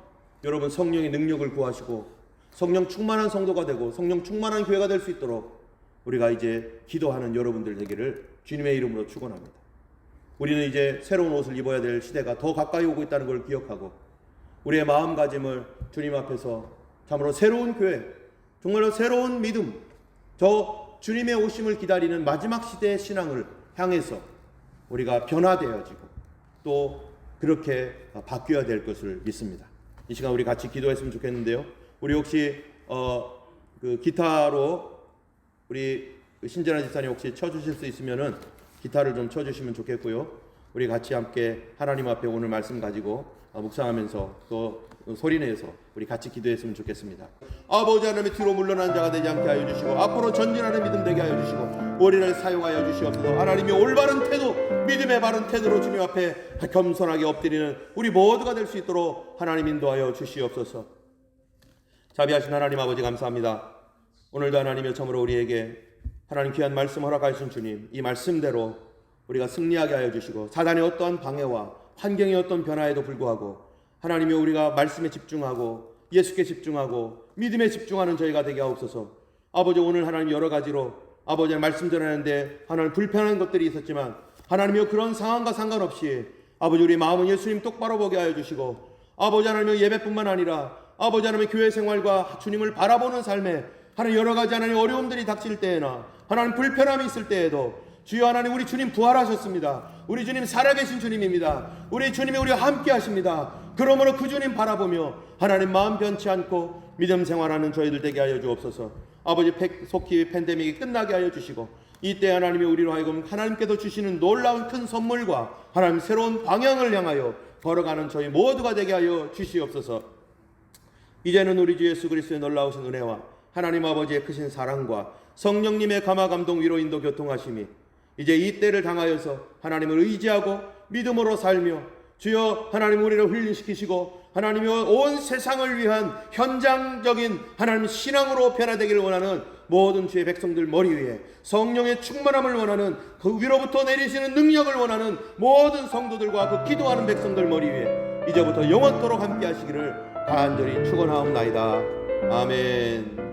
여러분 성령의 능력을 구하시고 성령 충만한 성도가 되고 성령 충만한 교회가 될 수 있도록 우리가 이제 기도하는 여러분들 되기를 주님의 이름으로 축원합니다. 우리는 이제 새로운 옷을 입어야 될 시대가 더 가까이 오고 있다는 걸 기억하고 우리의 마음가짐을 주님 앞에서 참으로 새로운 교회, 정말로 새로운 믿음, 저 주님의 오심을 기다리는 마지막 시대의 신앙을 향해서 우리가 변화되어지고 또 그렇게 바뀌어야 될 것을 믿습니다. 이 시간 우리 같이 기도했으면 좋겠는데요. 우리 혹시 그 기타로 우리 신전아 집사님 혹시 쳐주실 수 있으면은 기타를 좀 쳐주시면 좋겠고요. 우리 같이 함께 하나님 앞에 오늘 말씀 가지고 묵상하면서 또 소리내서 우리 같이 기도했으면 좋겠습니다. 아버지 하나님의 뒤로 물러난 자가 되지 않게 하여 주시고 앞으로 전진하는 믿음 되게 하여 주시고 우리를 사용하여 주시옵소서. 하나님이 올바른 태도, 믿음의 바른 태도로 주님 앞에 겸손하게 엎드리는 우리 모두가 될 수 있도록 하나님 인도하여 주시옵소서. 자비하신 하나님 아버지 감사합니다. 오늘도 하나님의 참으로 우리에게 하나님 귀한 말씀 허락하신 주님, 이 말씀대로 우리가 승리하게 하여 주시고 사단의 어떠한 방해와 환경의 어떤 변화에도 불구하고 하나님이 우리가 말씀에 집중하고 예수께 집중하고 믿음에 집중하는 저희가 되게 하옵소서. 아버지 오늘 하나님 여러 가지로 아버지의 말씀 전하는데 하나님 불편한 것들이 있었지만 하나님이여 그런 상황과 상관없이 아버지 우리 마음은 예수님 똑바로 보게 하여 주시고 아버지 하나님이여 예배뿐만 아니라 아버지 하나님의 교회 생활과 주님을 바라보는 삶에 하나님 여러 가지 하나님 어려움들이 닥칠 때에나 하나님 불편함이 있을 때에도 주여 하나님 우리 주님 부활하셨습니다. 우리 주님 살아계신 주님입니다. 우리 주님이 우리와 함께 하십니다. 그러므로 그 주님 바라보며 하나님 마음 변치 않고 믿음 생활하는 저희들 되게 하여 주옵소서. 아버지 속히 팬데믹이 끝나게 하여 주시고 이때 하나님이 우리로 하여금 하나님께서 주시는 놀라운 큰 선물과 하나님 새로운 방향을 향하여 걸어가는 저희 모두가 되게 하여 주시옵소서. 이제는 우리 주 예수 그리스도의 놀라우신 은혜와 하나님 아버지의 크신 사랑과 성령님의 감화 감동 위로 인도 교통하심이 이제 이 때를 당하여서 하나님을 의지하고 믿음으로 살며 주여 하나님 우리를 훈련시키시고 하나님이 온 세상을 위한 현장적인 하나님 신앙으로 변화되기를 원하는 모든 주의 백성들 머리 위에 성령의 충만함을 원하는 그 위로부터 내리시는 능력을 원하는 모든 성도들과 그 기도하는 백성들 머리 위에 이제부터 영원토록 함께 하시기를 간절히 축원하옵나이다. 아멘.